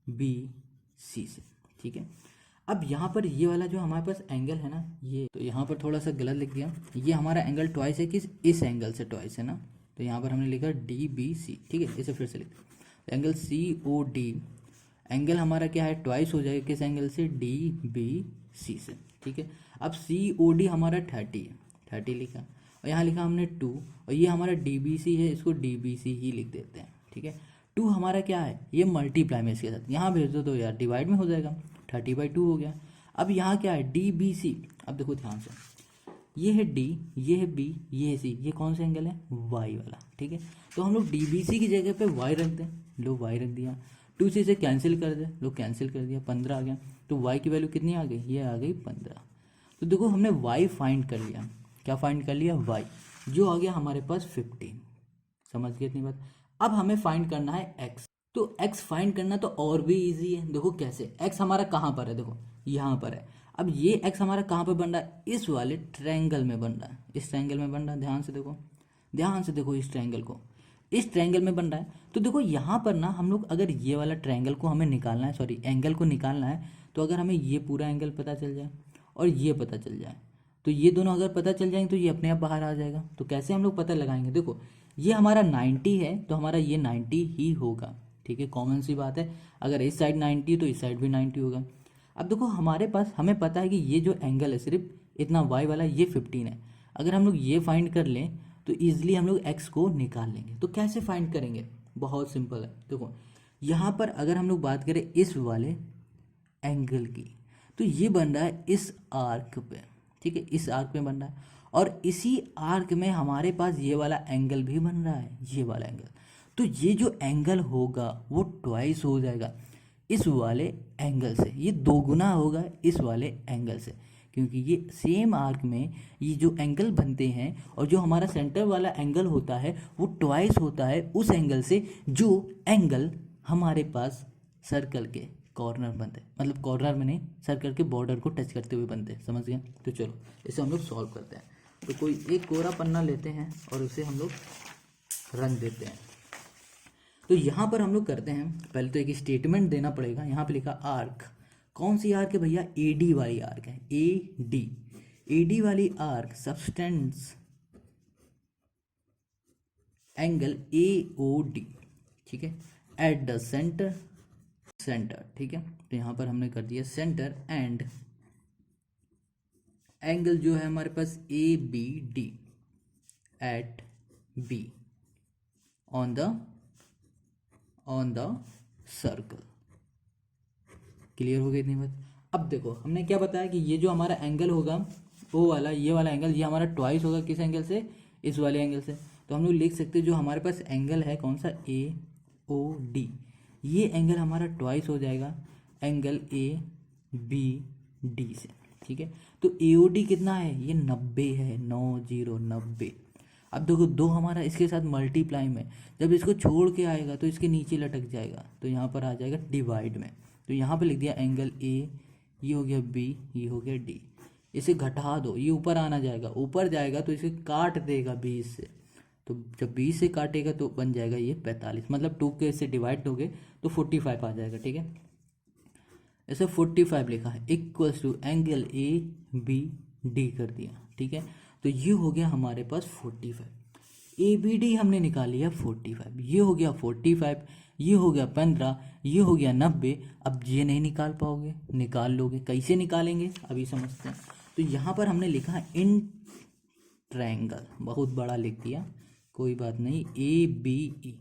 बी सी से, ठीक है। अब यहाँ पर ये वाला जो हमारे पास एंगल है ना, ये तो यहाँ पर थोड़ा सा गलत लिख दिया, ये हमारा एंगल ट्वाइस है किस, इस एंगल से ट्वाइस है ना, तो यहाँ पर हमने लिखा डी बी सी, ठीक है, इसे फिर से लिखते हैं, angle C O D, angle हमारा क्या है, ट्वाइस हो जाएगा किस एंगल से, डी बी सी से, ठीक है। अब सी ओ डी हमारा 30 है, 30 लिखा, और यहाँ लिखा हमने 2, और ये हमारा डी बी सी है, इसको डी बी सी ही लिख देते हैं, ठीक है। 2 हमारा क्या है, ये मल्टीप्लाई में इसके साथ यहाँ भेज दो तो यार डिवाइड में हो जाएगा, 30/2 हो गया। अब यहाँ क्या है, डी बी सी, अब देखो ध्यान से, ये है डी, ये है बी, ये है सी, ये कौन सा एंगल है, वाई वाला, ठीक है। तो हम लोग डी बी सी की जगह पे वाई रख दें, लो वाई रख दिया, 2 से इसे कैंसिल कर दे, लो कैंसिल कर दिया, 15 आ गया, तो वाई की वैल्यू कितनी आ गई, ये आ गई 15। तो देखो हमने वाई फाइंड कर लिया, क्या फाइंड कर लिया, वाई, जो आ गया हमारे पास 15। समझ गए इतनी बात। अब हमें फाइंड करना है एक्स, तो एक्स फाइंड करना तो और भी इजी है, देखो कैसे, एक्स हमारा कहाँ पर है, देखो यहाँ पर है। अब ये एक्स हमारा कहाँ पर बन रहा है, इस वाले ट्रायंगल में बन रहा है, इस ट्रायंगल में बन रहा है, ध्यान से देखो, ध्यान से देखो इस ट्रायंगल को, इस ट्रायंगल में बन रहा है। तो देखो यहाँ पर ना हम लोग अगर ये वाला ट्रायंगल को हमें निकालना है, सॉरी एंगल को निकालना है, तो अगर हमें ये पूरा एंगल पता चल जाए और ये पता चल जाए, तो ये दोनों अगर पता चल जाएंगे तो ये अपने आप बाहर आ जाएगा। तो कैसे हम लोग पता लगाएंगे, देखो ये हमारा 90 है तो हमारा ये 90 ही होगा, ठीक है, कॉमन सी बात है, अगर इस साइड 90 तो इस साइड भी 90 होगा। अब देखो हमारे पास, हमें पता है कि ये जो एंगल है सिर्फ इतना वाई वाला, ये 15 है, अगर हम लोग ये फाइंड कर लें तो ईजिली हम लोग एक्स को निकाल लेंगे। तो कैसे फाइंड करेंगे, बहुत सिंपल है, देखो यहाँ पर अगर हम लोग बात करें इस वाले एंगल की, तो ये बन रहा है इस आर्क पे, ठीक है, इस आर्क में बन रहा है, और इसी आर्क में हमारे पास ये वाला एंगल भी बन रहा है, ये वाला एंगल। तो ये जो एंगल होगा वो ट्वाइस हो जाएगा इस वाले एंगल से, ये 2 गुना होगा इस वाले एंगल से, क्योंकि ये सेम आर्क में ये जो एंगल बनते हैं और जो हमारा सेंटर वाला एंगल होता है वो ट्वाइस होता है उस एंगल से जो एंगल हमारे पास सर्कल के कॉर्नर बनते हैं, मतलब कॉर्नर में नहीं, सर्कल के बॉर्डर को टच करते हुए बनते हैं। समझ गए? तो चलो इसे हम लोग सॉल्व करते हैं। तो कोई एक कोरा पन्ना लेते हैं और उसे हम लोग रंग देते हैं। तो यहाँ पर हम लोग करते हैं, पहले तो एक स्टेटमेंट देना पड़ेगा। यहाँ पे लिखा आर्क, कौन सी आर्क है भैया? AD वाली आर्क है, AD वाली आर्क सब्सटेंस एंगल AOD, ठीक है, एट द सेंटर, ठीक है। तो यहाँ पर हमने कर दिया सेंटर एंड एंगल जो है हमारे पास ABD at B on the circle. Clear हो गई इतनी बात? अब देखो हमने क्या बताया कि ये जो हमारा एंगल होगा वो वाला, ये वाला एंगल, ये हमारा ट्वाइस होगा किस एंगल से? इस वाले एंगल से। तो हम लोग लिख सकते हैं जो हमारे पास एंगल है कौन सा? AOD, ये एंगल हमारा ट्वाइस हो जाएगा एंगल ABD से, ठीक है। तो AOD कितना है? ये 90 है, 90। अब देखो 2 हमारा इसके साथ मल्टीप्लाई में, जब इसको छोड़ के आएगा तो इसके नीचे लटक जाएगा, तो यहाँ पर आ जाएगा डिवाइड में। तो यहाँ पर लिख दिया एंगल A, ये हो गया B, ये हो गया D। इसे घटा दो, ये ऊपर आना जाएगा, ऊपर जाएगा तो इसे काट देगा 20 से। तो जब 20 से काटेगा तो बन जाएगा ये 45, मतलब 2 के इससे डिवाइड दोगे तो 45 आ जाएगा, ठीक है। ऐसे 45 लिखा है इक्वल्स टू एंगल ABD कर दिया, ठीक है। तो ये हो गया हमारे पास 45, ABD हमने निकाल लिया 45, ये हो गया 45, ये हो गया 15, ये हो गया 90। अब ये नहीं निकाल पाओगे, निकाल लोगे, कैसे निकालेंगे अभी समझते हैं। तो यहाँ पर हमने लिखा इन ट्रायंगल, बहुत बड़ा लिख दिया, कोई बात नहीं, ABE।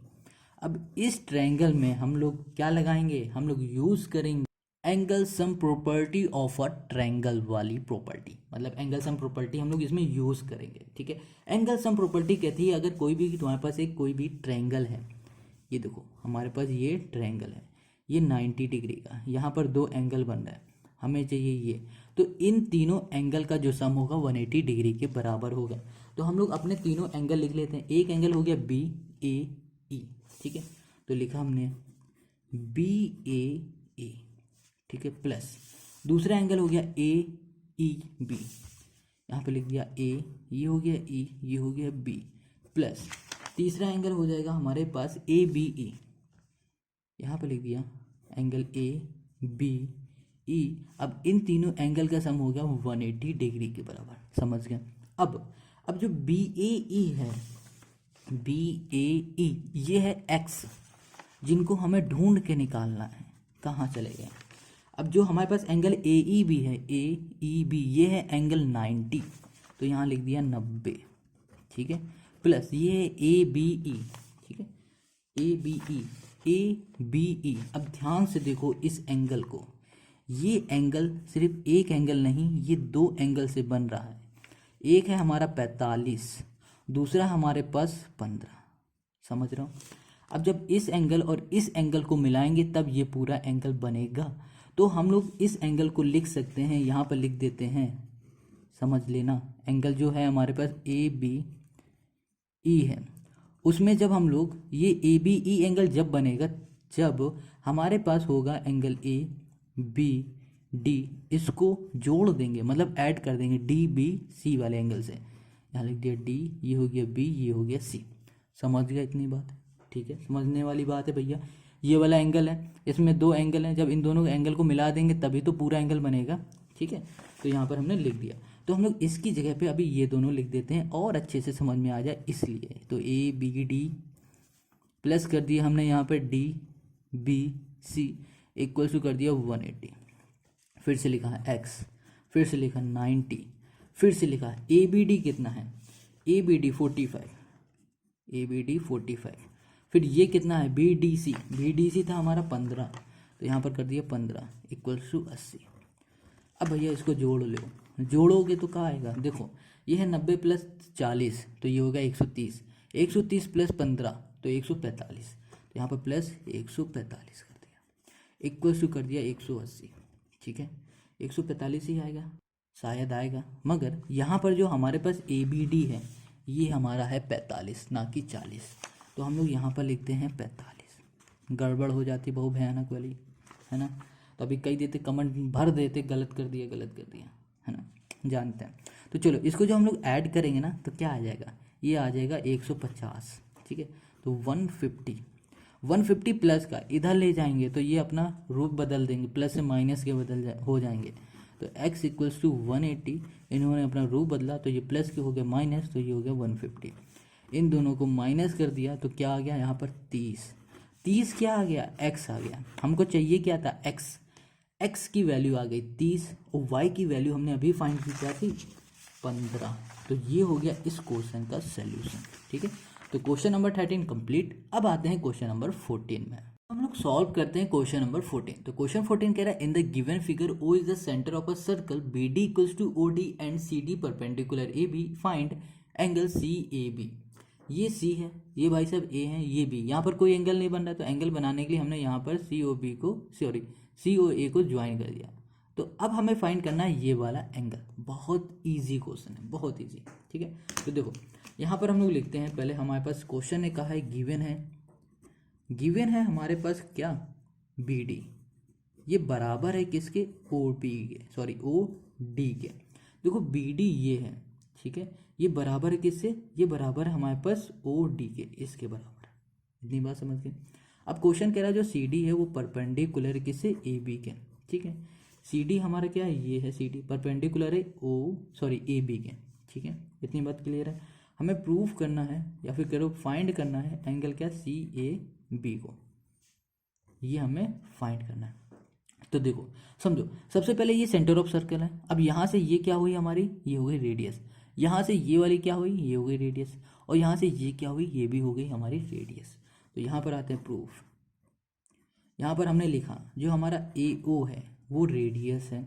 अब इस ट्रायंगल में हम लोग क्या लगाएंगे? हम लोग यूज़ करेंगे angle sum property of a triangle वाली प्रॉपर्टी, मतलब एंगल सम प्रॉपर्टी हम लोग इसमें यूज़ करेंगे, ठीक है। एंगल सम प्रॉपर्टी कहती है अगर कोई भी तुम्हारे पास एक कोई भी ट्रायंगल है, ये देखो हमारे पास ये ट्रायंगल है, ये 90 डिग्री का, यहाँ पर 2 एंगल बन रहा है, हमें चाहिए ये, तो इन तीनों एंगल का जो सम होगा 180 डिग्री के बराबर होगा। तो हम लोग अपने तीनों एंगल लिख लेते हैं। एक एंगल हो गया BAE, ठीक है, तो लिखा हमने BAE, ठीक है, प्लस दूसरा एंगल हो गया AEB, यहाँ पे लिख दिया A, ये हो गया E, ये हो गया B, प्लस तीसरा एंगल हो जाएगा हमारे पास ABE, यहाँ पे लिख दिया एंगल ABE। अब इन तीनों एंगल का सम हो गया 180 डिग्री के बराबर, समझ गए। अब जो BAE है, BAE ये है X, जिनको हमें ढूंढ के निकालना है, कहाँ चले गए। अब जो हमारे पास एंगल AEB है, AEB ये है एंगल 90, तो यहाँ लिख दिया 90, ठीक है, प्लस ये है ABE, ठीक है, ABE। अब ध्यान से देखो इस एंगल को, ये एंगल सिर्फ एक एंगल नहीं, ये 2 एंगल से बन रहा है। एक है हमारा 45, दूसरा हमारे पास 15, समझ रहा हूँ। अब जब इस एंगल और इस एंगल को मिलाएंगे तब ये पूरा एंगल बनेगा। तो हम लोग इस एंगल को लिख सकते हैं, यहाँ पर लिख देते हैं, समझ लेना। एंगल जो है हमारे पास ABE है, उसमें जब हम लोग ये ABE एंगल जब बनेगा जब हमारे पास होगा एंगल ABD, इसको जोड़ देंगे, मतलब ऐड कर देंगे DBC वाले एंगल से। यहाँ लिख दिया D, ये हो गया B, ये हो गया C। समझ गया इतनी बात? ठीक है, समझने वाली बात है भैया। ये वाला एंगल है, इसमें 2 एंगल हैं, जब इन दोनों एंगल को मिला देंगे तभी तो पूरा एंगल बनेगा, ठीक है। तो यहाँ पर हमने लिख दिया। तो हम लोग इसकी जगह पे अभी ये दोनों लिख देते हैं और अच्छे से समझ में आ जाए इसलिए। तो ABD प्लस कर दिया हमने यहाँ पर DBC इक्वल्स टू कर दिया 180, फिर से लिखा है X, फिर से लिखा 90, फिर से लिखा ABD कितना है? ABD 45, फिर ये कितना है? BDC था हमारा 15, तो यहाँ पर कर दिया 15 इक्वल्स टू 80। अब भैया इसको जोड़ लो, जोड़ोगे तो क्या आएगा? देखो ये है 90 प्लस 40, तो ये होगा 130, 130 प्लस 15 तो 145, तो यहाँ पर प्लस 145 कर दिया। इक्वल्स टू कर दिया 180, ठीक है। 145 ही आएगा, शायद आएगा, मगर यहाँ पर जो हमारे पास ए बी डी है ये हमारा है 45 ना कि 40। तो हम लोग यहाँ पर लिखते हैं 45। गड़बड़ हो जाती बहुत भयानक वाली, है ना। तो अभी कई देते कमेंट भर देते गलत कर दिया गलत कर दिया, है ना, जानते हैं। तो चलो इसको जो हम लोग ऐड करेंगे ना तो क्या आ जाएगा, ये आ जाएगा 150, ठीक है। तो 150 प्लस का इधर ले जाएंगे तो ये अपना रूप बदल देंगे, प्लस से माइनस के हो जाएंगे। तो x इक्वल्स टू 180, इन्होंने अपना रूप बदला तो ये प्लस के हो गया माइनस, तो ये हो गया 150। इन दोनों को माइनस कर दिया तो क्या आ गया यहाँ पर 30 क्या आ गया, x आ गया। हमको चाहिए क्या था, x की वैल्यू आ गई 30 और y की वैल्यू हमने अभी फाइंड की क्या थी 15। तो ये हो गया इस क्वेश्चन का सोल्यूशन, ठीक है। तो क्वेश्चन नंबर 13 कंप्लीट। अब आते हैं क्वेश्चन नंबर 14 में। हम लोग सॉल्व करते हैं क्वेश्चन नंबर 14। तो क्वेश्चन 14 कह रहा है in the given figure O is the centre of a circle BD equals to OD and CD perpendicular AB, find angle CAB। ये C है, ये भाई साहब A है, ये B। यहाँ पर कोई एंगल नहीं बन रहा, तो एंगल बनाने के लिए हमने यहाँ पर COA को ज्वाइन कर दिया। तो अब हमें फाइंड करना है ये वाला एंगल। बहुत इजी क्वेश्चन है, बहुत इजी, ठीक है। तो देखो यहाँ पर हम लोग लिखते हैं, पहले हमारे पास क्वेश्चन ने कहा है गिवन है हमारे पास क्या BD, ये बराबर है किसके OD के। देखो BD ये है, ठीक है, ये बराबर है किससे, ये बराबर है हमारे पास OD के, इसके बराबर है। इतनी बात समझ गए। अब क्वेश्चन कह रहा है जो CD है वो परपेंडिकुलर है किससे AB के, ठीक है। CD हमारा क्या है, ये है CD परपेंडिकुलर है AB के, ठीक है। इतनी बात क्लियर है। हमें प्रूफ करना है या फिर करो फाइंड करना है एंगल क्या CAB को, ये हमें फाइंड करना है। तो देखो समझो, सबसे पहले ये सेंटर ऑफ सर्कल है। अब यहाँ से ये क्या हुई हमारी, ये हो गई रेडियस। यहाँ से ये वाली क्या हुई, ये हो गई रेडियस। और यहाँ से ये क्या हुई, ये भी हो गई हमारी रेडियस। तो यहाँ पर आते हैं प्रूफ। यहाँ पर हमने लिखा जो हमारा AO है वो रेडियस है,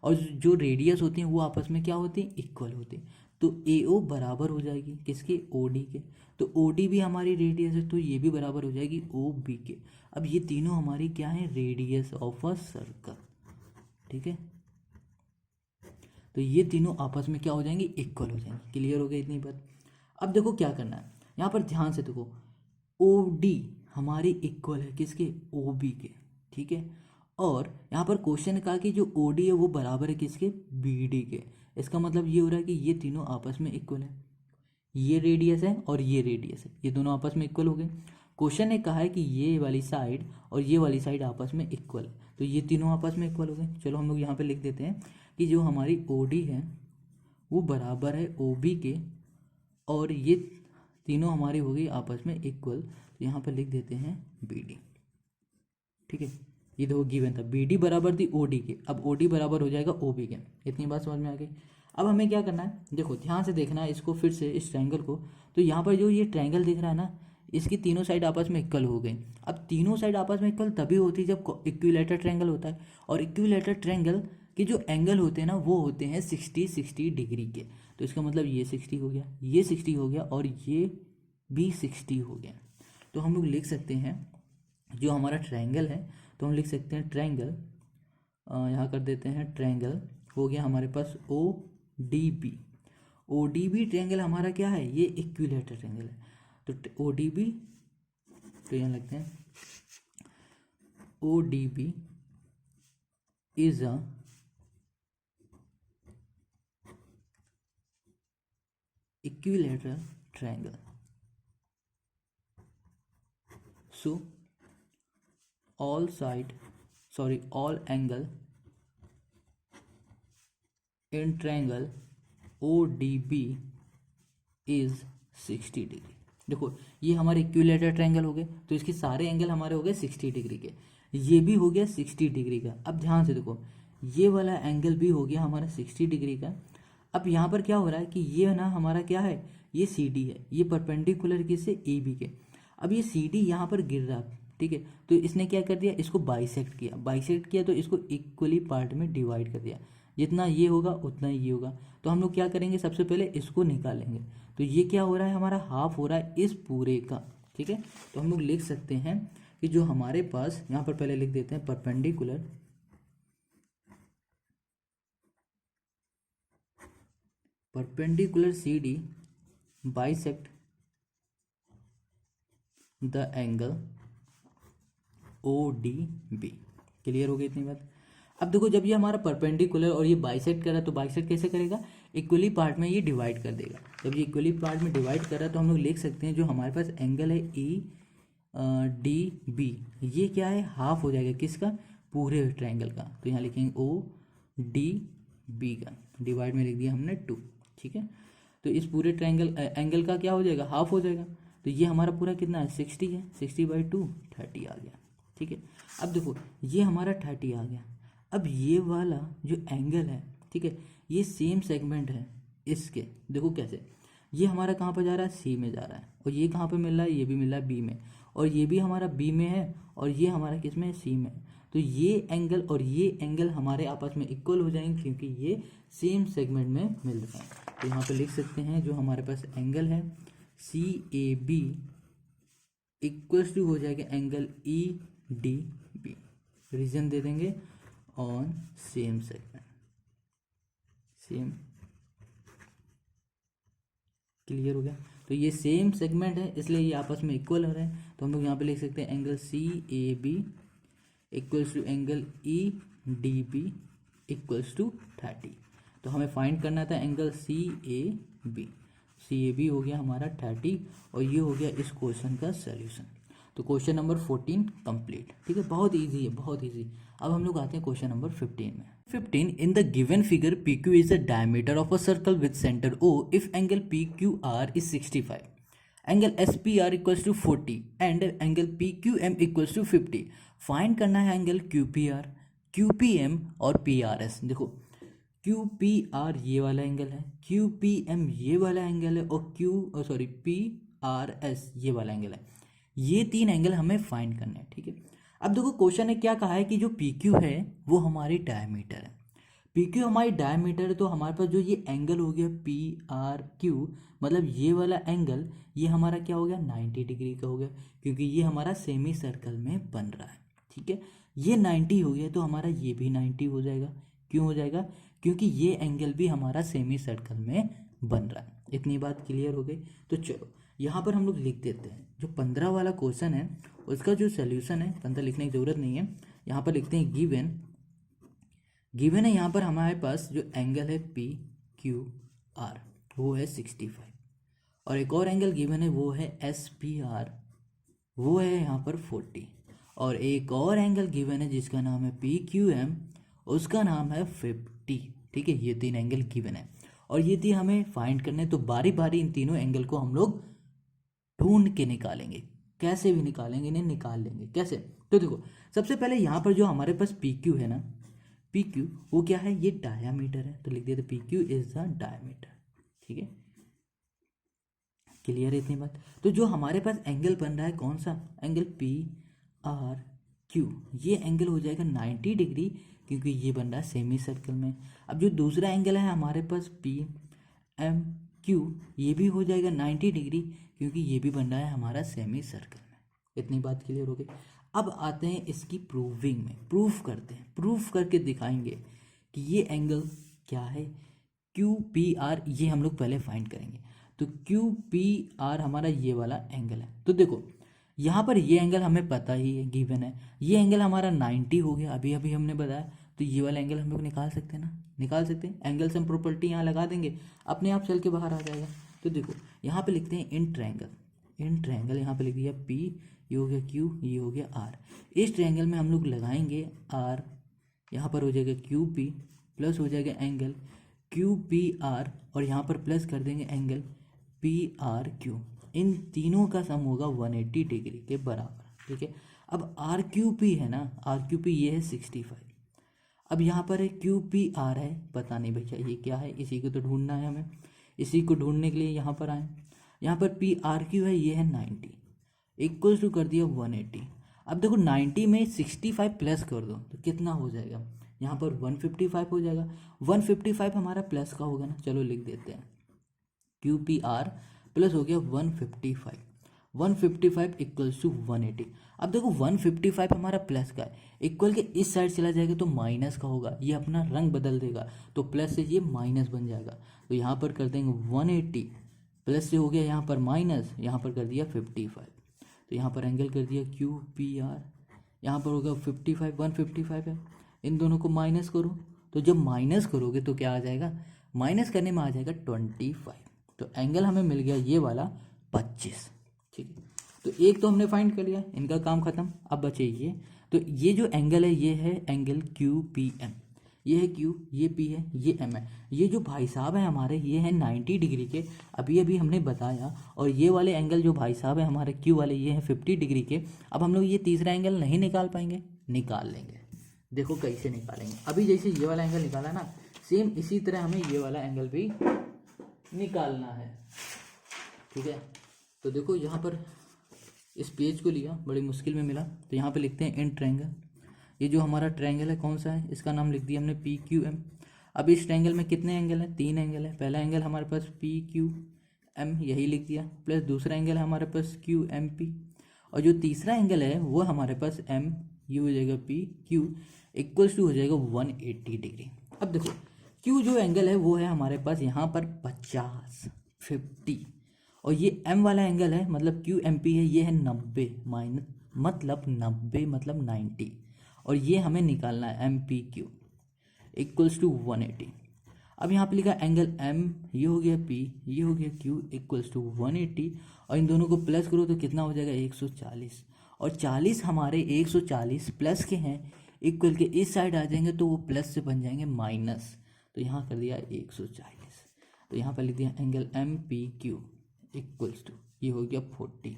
और जो रेडियस होती हैं वो आपस में क्या होती हैं, इक्वल होती हैं। तो AO बराबर हो जाएगी किसके, OD के। तो OD भी हमारी रेडियस है, तो ये भी बराबर हो जाएगी OB के। अब ये तीनों हमारी क्या है, रेडियस ऑफ अ सर्कल, ठीक है। तो ये तीनों आपस में क्या हो जाएंगी, इक्वल हो जाएंगी। क्लियर हो गई इतनी बात। अब देखो क्या करना है, यहाँ पर ध्यान से देखो, OD हमारी इक्वल है किसके, OB के, ठीक है। और यहाँ पर क्वेश्चन कहा कि जो OD है वो बराबर है किसके, BD के। इसका मतलब ये हो रहा है कि ये तीनों आपस में इक्वल है। ये रेडियस है और ये रेडियस है, ये दोनों आपस में इक्वल हो गए। क्वेश्चन ने कहा है कि ये वाली साइड और ये वाली साइड आपस में इक्वल है, तो ये तीनों आपस में इक्वल हो गए। चलो हम लोग यहाँ पे लिख देते हैं कि जो हमारी OD है वो बराबर है OB के, और ये तीनों हमारी हो गई आपस में इक्वल। तो यहाँ पर लिख देते हैं BD, ठीक है। ये देखो गिवन था BD बराबर थी OD के, अब OD बराबर हो जाएगा OB के। इतनी बात समझ में आ गई। अब हमें क्या करना है, देखो ध्यान से देखना है इसको फिर से, इस ट्रायंगल को। तो यहाँ पर जो ये ट्रायंगल दिख रहा है ना, इसकी तीनों साइड आपस में इक्वल हो गई। अब तीनों साइड आपस में इक्वल तभी होती है जब इक्विलेटरल ट्रायंगल होता है, और इक्विलेटरल ट्रायंगल के जो एंगल होते हैं ना वो होते हैं 60 डिग्री के। तो इसका मतलब ये 60 हो गया, ये 60 हो गया, और ये भी 60 हो गया। तो हम लोग लिख सकते हैं जो हमारा ट्रायंगल है, तो हम लिख सकते हैं ट्रायंगल, यहाँ कर देते हैं ट्रायंगल हो गया हमारे पास ODB। ODB ट्रायंगल हमारा क्या है, ये इक्विलेटरल ट्रायंगल है। तो ODB, तो यहाँ लगते हैं ODB is a equilateral triangle. So all angle in triangle ODB is 60 degree. देखो ये हमारे इक्विलेटरल ट्रायंगल हो गए, तो इसके सारे एंगल हमारे हो गए 60 डिग्री के, ये भी हो गया 60 डिग्री का। अब ध्यान से देखो, ये वाला एंगल भी हो गया हमारा 60 डिग्री का। अब यहाँ पर क्या हो रहा है कि ये ना हमारा क्या है, ये CD है, ये परपेंडिकुलर किससे, AB के। अब ये CD यहाँ पर गिर रहा है, ठीक है। तो इसने क्या कर दिया, इसको बाइसेक्ट किया, तो इसको इक्वली पार्ट में डिवाइड कर दिया। जितना ये होगा उतना ही ये होगा। तो हम लोग क्या करेंगे, सबसे पहले इसको निकालेंगे। तो ये क्या हो रहा है, हमारा हाफ हो रहा है इस पूरे का, ठीक है। तो हम लोग लिख सकते हैं कि जो हमारे पास यहाँ पर पहले लिख देते हैं perpendicular C D bisect the angle O D B. Clear हो गई इतनी बात। अब देखो जब ये हमारा परपेंडिकुलर और ये बाइसेक्ट कर रहा है तो बाइसेक्ट कैसे करेगा, इक्वली पार्ट में ये डिवाइड कर देगा। जब ये इक्वली पार्ट में डिवाइड कर रहा है तो हम लोग लिख सकते हैं जो हमारे पास एंगल है ई डी बी, ये क्या है, हाफ हो जाएगा किसका, पूरे ट्रायंगल का। तो यहाँ लिखेंगे ओ डी बी का, डिवाइड में लिख दिया हमने 2। ठीक है, तो इस पूरे ट्रायंगल एंगल का क्या हो जाएगा, हाफ हो जाएगा। तो ये हमारा पूरा कितना है, 60 है, 60/2 30 आ गया। ठीक है, अब देखो ये हमारा 30 आ गया। अब ये वाला जो एंगल है, ठीक है, ये सेम सेगमेंट है इसके, देखो कैसे, ये हमारा कहाँ पर जा रहा है, सी में जा रहा है, और ये कहाँ पे मिल रहा है, ये भी मिल रहा है बी में, और ये भी हमारा बी में है, और ये हमारा किस में है, सी में। तो ये एंगल और ये एंगल हमारे आपस में इक्वल हो जाएंगे क्योंकि ये सेम सेगमेंट में मिल रहा है। तो यहाँ पे लिख सकते हैं जो हमारे पास एंगल है C A B equals to हो जाएगा angle E D B. Reason दे देंगे on same segment, same. Clear हो गया। तो ये सेम सेगमेंट है इसलिए ये आपस में इक्वल हो रहे हैं। तो हम लोग यहाँ पे लिख सकते हैं angle C A B equals to angle E D B equals to 30। तो हमें फाइंड करना था angle C A B. C A B हो गया हमारा 30 और ये हो गया इस क्वेश्चन का सॉल्यूशन। तो क्वेश्चन नंबर 14 कंप्लीट। ठीक है, बहुत इजी है, बहुत इजी। अब हम लोग आते हैं क्वेश्चन नंबर 15 में। 15 in the given figure PQ is the diameter of a circle with center O if angle PQR is 65, angle SPR equals to 40 and angle PQM equals to 50। Find करना है एंगल QPR, QPM और PRS। देखो QPR ये वाला एंगल है, QPM ये वाला एंगल है और PRS ये वाला एंगल है। ये 3 एंगल हमें फाइंड करने हैं। ठीक है, अब देखो क्वेश्चन ने क्या कहा है कि जो PQ है वो हमारी डायमीटर है। PQ हमारी डायमीटर है तो हमारे पास जो ये एंगल हो गया PRQ, मतलब ये वाला एंगल ये हमारा क्या हो गया 90 डिग्री का हो गया क्योंकि ये हमारा सेमी सर्कल में बन रहा है। ठीक है, ये 90 हो गया तो हमारा ये भी 90 हो जाएगा। क्यों हो जाएगा, क्योंकि ये एंगल भी हमारा सेमी सर्कल में बन रहा है। इतनी बात क्लियर हो गई। तो चलो यहाँ पर हम लोग लिख देते हैं जो 15 वाला क्वेश्चन है उसका जो सोल्यूशन है, 15 लिखने की ज़रूरत नहीं है, यहाँ पर लिखते हैं गिवन है यहाँ पर हमारे पास जो एंगल है PQR वो है 65 और एक और एंगल गिवन है वो है SPR वो है यहाँ पर 40 और एक और एंगल गिवन है जिसका नाम है PQM उसका नाम है 50। ठीक है, ये 3 एंगल गिवन है और ये 3 हमें फाइंड करने। तो बारी बारी इन तीनों एंगल को हम लोग ढूंढ के निकालेंगे, कैसे भी निकालेंगे, इन्हें निकाल लेंगे। कैसे, तो देखो सबसे पहले यहाँ पर जो हमारे पास PQ है ना, PQ वो क्या है, ये डायामीटर है, तो लिख देते PQ इज द डायामीटर। ठीक है, क्लियर है इतनी बात। तो जो हमारे पास एंगल बन रहा है कौन सा, एंगल PRQ, ये एंगल हो जाएगा 90 डिग्री क्योंकि ये बन रहा है सेमी सर्कल में। अब जो दूसरा एंगल है हमारे पास PMQ, ये भी हो जाएगा 90 डिग्री क्योंकि ये भी बन रहा है हमारा सेमी सर्कल में। इतनी बात क्लियर हो गई। अब आते हैं इसकी प्रूविंग में, प्रूफ करते हैं, प्रूफ करके दिखाएंगे कि ये एंगल क्या है QPR, ये हम लोग पहले फाइंड करेंगे। तो QPR हमारा ये वाला एंगल है। तो देखो यहाँ पर ये एंगल हमें पता ही है, गिवन है, ये एंगल हमारा 90 हो गया, अभी अभी हमने बताया। तो ये वाला एंगल हम लोग निकाल सकते हैं ना, निकाल सकते हैं। एंगल सम प्रॉपर्टी यहाँ लगा देंगे, अपने आप चल के बाहर आ जाएगा। तो देखो यहाँ पे लिखते हैं इन ट्रायंगल, यहाँ पे लिख दिया P, ये हो गया Q, ये हो गया R। इस ट्रायंगल में हम लोग लगाएंगे R, यहाँ पर हो जाएगा QP प्लस हो जाएगा एंगल QPR और यहाँ पर प्लस कर देंगे एंगल PRQ। इन तीनों का सम होगा 180 डिग्री के बराबर। ठीक है, अब RQP है ना, RQP ये है 65। अब यहाँ पर है QPR है, पता नहीं भैया ये क्या है, इसी को तो ढूंढना है हमें। इसी को ढूंढने के लिए यहाँ पर आए। यहाँ पर PRQ है, ये है 90, इक्वल्स टू कर दिया 180। अब देखो 90 में 65 प्लस कर दो तो कितना हो जाएगा, यहाँ पर 155 हो जाएगा। 155 हमारा प्लस का होगा ना, चलो लिख देते हैं QPR प्लस हो गया 155 155 इक्वल्स टू 180। अब देखो 155 हमारा प्लस का है, इक्वल के इस साइड चला जाएगा तो माइनस का होगा, ये अपना रंग बदल देगा, तो प्लस से ये माइनस बन जाएगा। तो यहाँ पर कर देंगे 180, प्लस से हो गया यहाँ पर माइनस, यहाँ पर कर दिया 55, तो यहाँ पर एंगल कर दिया क्यू पी आर, यहाँ पर होगा 55, 155 है, इन दोनों को माइनस करो, तो जब माइनस करोगे तो क्या आ जाएगा, माइनस करने में आ जाएगा 25, तो एंगल हमें मिल गया ये वाला 25। ठीक है, तो एक तो हमने फाइंड कर लिया, इनका काम खत्म। अब बचे ये, तो ये जो एंगल है ये है एंगल क्यू पी एम, ये है क्यू, ये पी है, ये एम है। ये जो भाई साहब है हमारे ये है 90 डिग्री के, अभी अभी हमने बताया, और ये वाले एंगल जो भाई साहब है हमारे क्यू वाले ये हैं 50 डिग्री के। अब हम लोग ये तीसरा एंगल नहीं निकाल पाएंगे, निकाल लेंगे। देखो कैसे निकालेंगे, अभी जैसे ये वाला एंगल निकाला ना, सेम इसी तरह हमें ये वाला एंगल भी निकालना है। ठीक है, तो देखो यहाँ पर इस पेज को लिया, बड़ी मुश्किल में मिला, तो यहाँ पे लिखते हैं इन ट्रायंगल। ये जो हमारा ट्रायंगल है कौन सा है, इसका नाम लिख दिया हमने पी क्यू एम। अब इस ट्रायंगल में कितने एंगल हैं, 3 एंगल है। पहला एंगल हमारे पास पी क्यू एम, यही लिख दिया, प्लस दूसरा एंगल है हमारे पास क्यू एम पी, और जो तीसरा एंगल है वो हमारे पास एम, ये हो जाएगा पी क्यू इक्वल्स टू हो जाएगा 180 डिग्री। अब देखो क्यू जो एंगल है वो है हमारे पास यहाँ पर 50, और ये एम वाला एंगल है मतलब क्यू एम पी है, ये है 90 माइनस मतलब 90 मतलब 90, और ये हमें निकालना है M P Q equals to 180। अब यहाँ पे लिखा एंगल एम, ये हो गया पी, ये हो गया क्यू इक्वल्स टू 180, और इन दोनों को प्लस करो तो कितना हो जाएगा 140, और 40 हमारे 140 प्लस के हैं, इक्वल के इस साइड आ जाएंगे तो वो प्लस से बन जाएंगे माइनस, तो यहाँ कर दिया 140, तो यहाँ पर लिख दिया angle M P Q equals to, ये हो गया 40।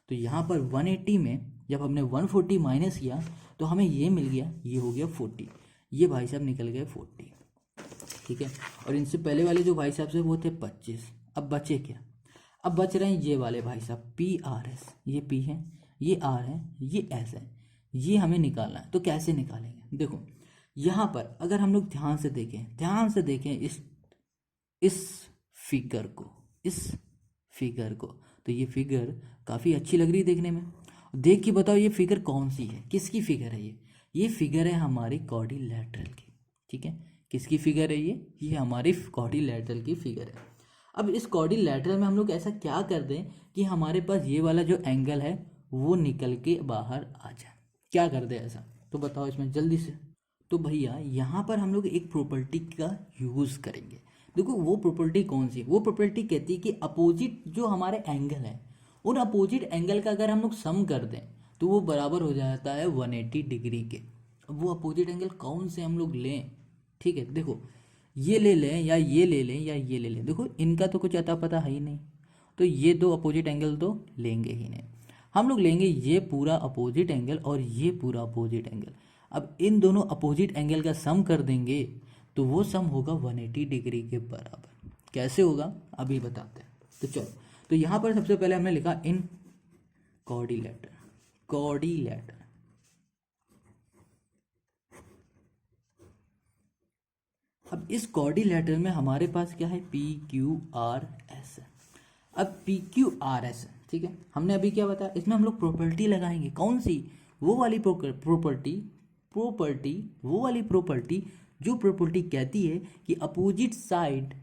तो यहाँ पर 180 में जब हमने 140 माइनस किया तो हमें ये मिल गया, ये हो गया 40, ये भाई साहब निकल गए 40। ठीक है, और इनसे पहले वाले जो भाई साहब से वो थे 25। अब बचे क्या, अब बच रहे हैं ये वाले भाई साहब पी आर एस, ये पी है, ये आर है, ये एस है, ये हमें निकालना है। तो कैसे निकालेंगे, देखो यहाँ पर अगर हम लोग ध्यान से देखें इस फिगर को, तो ये फिगर काफ़ी अच्छी लग रही है देखने में। देख के बताओ ये फिगर कौन सी है, किसकी फिगर है ये फिगर है हमारी क्वाड्रिलेटरल की। ठीक है, किसकी फिगर है ये हमारी क्वाड्रिलेटरल की फिगर है। अब इस क्वाड्रिलेटरल में हम लोग ऐसा क्या कर दें कि हमारे पास ये वाला जो एंगल है वो निकल के बाहर आ जाए, क्या कर दे ऐसा, तो बताओ इसमें जल्दी से। तो भैया यहाँ पर हम लोग एक प्रॉपर्टी का यूज़ करेंगे। देखो वो प्रॉपर्टी कौन सी, वो प्रॉपर्टी कहती है कि अपोजिट जो हमारे एंगल है उन अपोजिट एंगल का अगर हम लोग सम कर दें तो वो बराबर हो जाता है 180 डिग्री के। अब वो अपोजिट एंगल कौन से हम लोग लें, ठीक है, देखो ये ले लें या ये ले लें या ये ले लें, देखो इनका तो कुछ अता पता है ही नहीं, तो ये दो अपोजिट एंगल तो लेंगे ही नहीं। हम लोग लेंगे ये पूरा अपोजिट एंगल और ये पूरा अपोजिट एंगल। अब इन दोनों अपोजिट एंगल का सम कर देंगे तो वो सम होगा 180 डिग्री के बराबर। कैसे होगा अभी बताते हैं। तो चलो, तो यहाँ पर सबसे पहले हमने लिखा इन कोऑर्डिनेटर। अब इस कोऑर्डिनेटर में हमारे पास क्या है, पी क्यू आर एस है। अब पी क्यू आर एस है, ठीक है, हमने अभी क्या बताया, इसमें हम लोग प्रॉपर्टी लगाएंगे। कौन सी, वो वाली प्रॉपर्टी जो प्रॉपर्टी कहती है कि अपोजिट साइड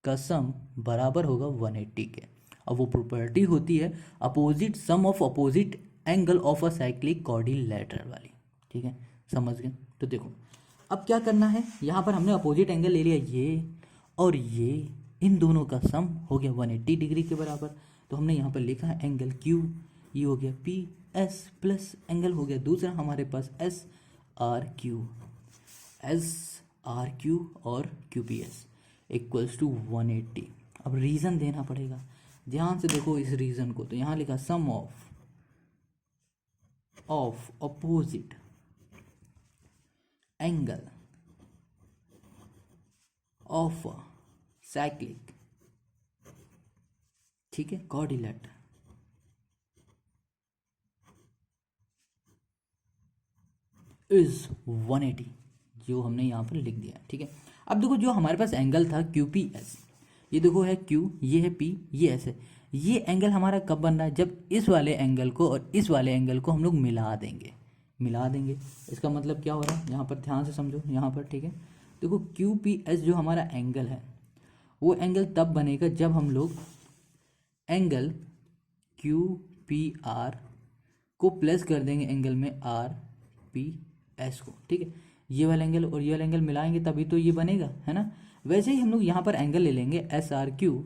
का सम बराबर होगा 180 के। अब वो प्रॉपर्टी होती है opposite sum of opposite angle of a cyclic quadrilateral वाली। ठीक है, समझ गए। तो देखो अब क्या करना है, यहाँ पर हमने अपोजिट एंगल ले लिया ये और ये, इन दोनों का सम हो गया 180 डिग्री के बराबर। तो हमने यहाँ पर लिखा है एंगल क्यू, ये हो गया पी एस प्लस एंगल हो गया दूसरा हमारे पास एस आर क्यू और Q P S equals to 180। अब रीज़न देना पड़ेगा, ध्यान से देखो इस रीज़न को। तो यहाँ लिखा sum of opposite angle of cyclic, ठीक है, कोऑर्डिनेटर इज 180, जो हमने यहाँ पर लिख दिया। ठीक है, अब देखो जो हमारे पास एंगल था क्यू पी एस, ये देखो है क्यू, ये है पी, ये एस है, ये एंगल हमारा कब बन रहा है, जब इस वाले एंगल को और इस वाले एंगल को हम लोग मिला देंगे। इसका मतलब क्या हो रहा है, यहाँ पर ध्यान से समझो यहाँ पर, ठीक है। देखो क्यू पी एस जो हमारा एंगल है वो एंगल तब बनेगा जब हम लोग एंगल क्यू पी आर को प्लस कर देंगे एंगल में आर पी एस को, ठीक है। ये वाला एंगल और ये वाला एंगल मिलाएंगे तभी तो ये बनेगा, है ना। वैसे ही हम लोग यहाँ पर एंगल ले लेंगे एस आर क्यू।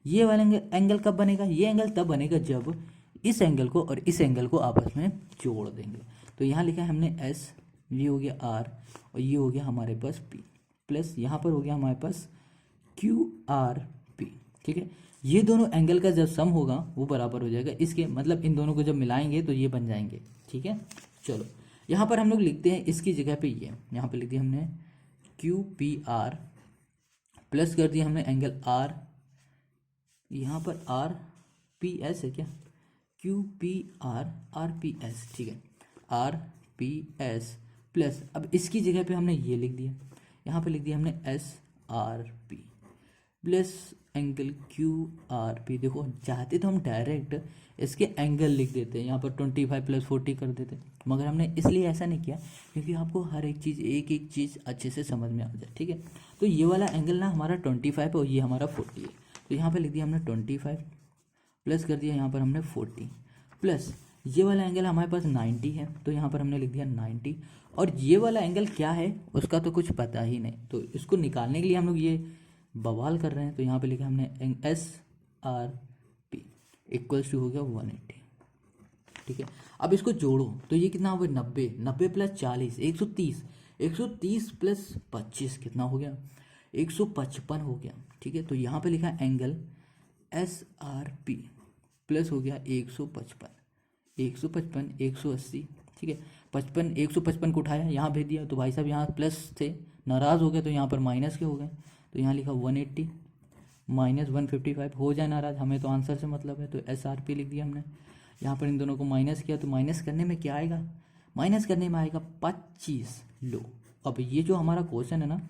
ये वाला एंगल कब बनेगा, ये एंगल तब बनेगा जब इस एंगल को और इस एंगल को आपस में जोड़ देंगे। तो यहाँ लिखा है हमने एस, ये हो गया आर और ये हो गया हमारे पास पी, प्लस यहाँ पर हो गया हमारे पास क्यू आर पी, ठीक है। ये दोनों एंगल का जब सम होगा वो बराबर हो जाएगा इसके, मतलब इन दोनों को जब मिलाएंगे तो ये बन जाएंगे, ठीक है। चलो यहाँ पर हम लोग लिखते हैं इसकी जगह पे ये, यहाँ पर लिख दिया हमने क्यू पी आर प्लस कर दिया हमने एंगल आर, यहाँ पर आर पी एस है क्या, Q P R P S, ठीक है, आर पी एस प्लस, अब इसकी जगह पे हमने ये लिख दिया, यहाँ पे लिख दिया हमने S R P plus angle Q R P. देखो चाहते तो हम डायरेक्ट इसके एंगल लिख देते हैं, यहाँ पर 25 प्लस 40 कर देते, मगर हमने इसलिए ऐसा नहीं किया क्योंकि आपको हर एक चीज़ एक एक चीज़ अच्छे से समझ में आ जाए, ठीक है। तो ये वाला एंगल ना हमारा 25 है और ये हमारा 40 है, तो यहाँ पर लिख दिया हमने 25 प्लस कर दिया यहाँ पर हमने 40 प्लस ये वाला एंगल हमारे पास 90 है, तो यहाँ पर हमने लिख दिया 90, और ये वाला एंगल क्या है उसका तो कुछ पता ही नहीं, तो इसको निकालने के लिए हम लोग ये बवाल कर रहे हैं। तो यहाँ पे लिखा हमने S R P equals to हो गया 180, ठीक है। अब इसको जोड़ो तो ये कितना हो गया 90 प्लस 40 130 प्लस 25 कितना हो गया 155 हो गया, ठीक है। तो यहाँ पे लिखा angle S R P plus हो गया 155 180, ठीक है। 155 को उठाया यहाँ भेज दिया, तो भाई साहब यहाँ प्लस थे नाराज़ हो गए तो यहाँ पर माइनस के हो गए, तो यहाँ लिखा 180 माइनस 155, हो जाए नाराज, हमें तो आंसर से मतलब है, तो एस आर पी लिख दिया हमने। यहाँ पर इन दोनों को माइनस किया तो माइनस करने में क्या आएगा, माइनस करने में आएगा 25। लो अब ये जो हमारा क्वेश्चन है ना,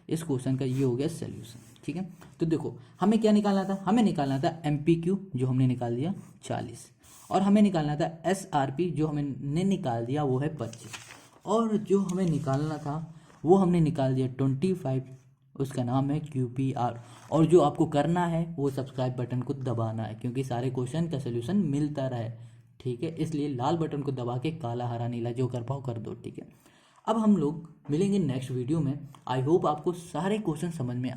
इस क्वेश्चन का ये हो गया सोल्यूशन, ठीक है। तो देखो हमें क्या निकालना था, हमें निकालना था एम पी क्यू जो हमने निकाल दिया 40, और हमें निकालना था एस आर पी जो हमने निकाल दिया वो है 25, और जो हमें निकालना था वो हमने निकाल दिया 25, उसका नाम है क्यू पी आर। और जो आपको करना है वो सब्सक्राइब बटन को दबाना है, क्योंकि सारे क्वेश्चन का सोल्यूशन मिलता रहे, ठीक है। इसलिए लाल बटन को दबा के काला हरा नीला जो कर पाओ कर दो, ठीक है। अब हम लोग मिलेंगे नेक्स्ट वीडियो में। आई होप आपको सारे क्वेश्चन समझ में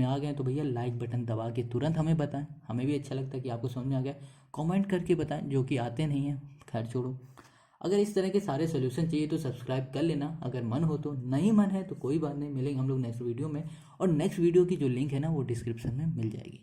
आ गए तो भैया लाइक बटन दबा के तुरंत हमें बताएं, हमें भी अच्छा लगता है कि आपको समझ में आ गया। कमेंट करके बताएं, जो कि आते नहीं हैं खैर छोड़ो। अगर इस तरह के सारे सोल्यूशन चाहिए तो सब्सक्राइब कर लेना, अगर मन हो तो, नहीं मन है तो कोई बात नहीं, मिलेंगे हम लोग नेक्स्ट वीडियो में। और नेक्स्ट वीडियो की जो लिंक है ना वो डिस्क्रिप्शन में मिल जाएगी।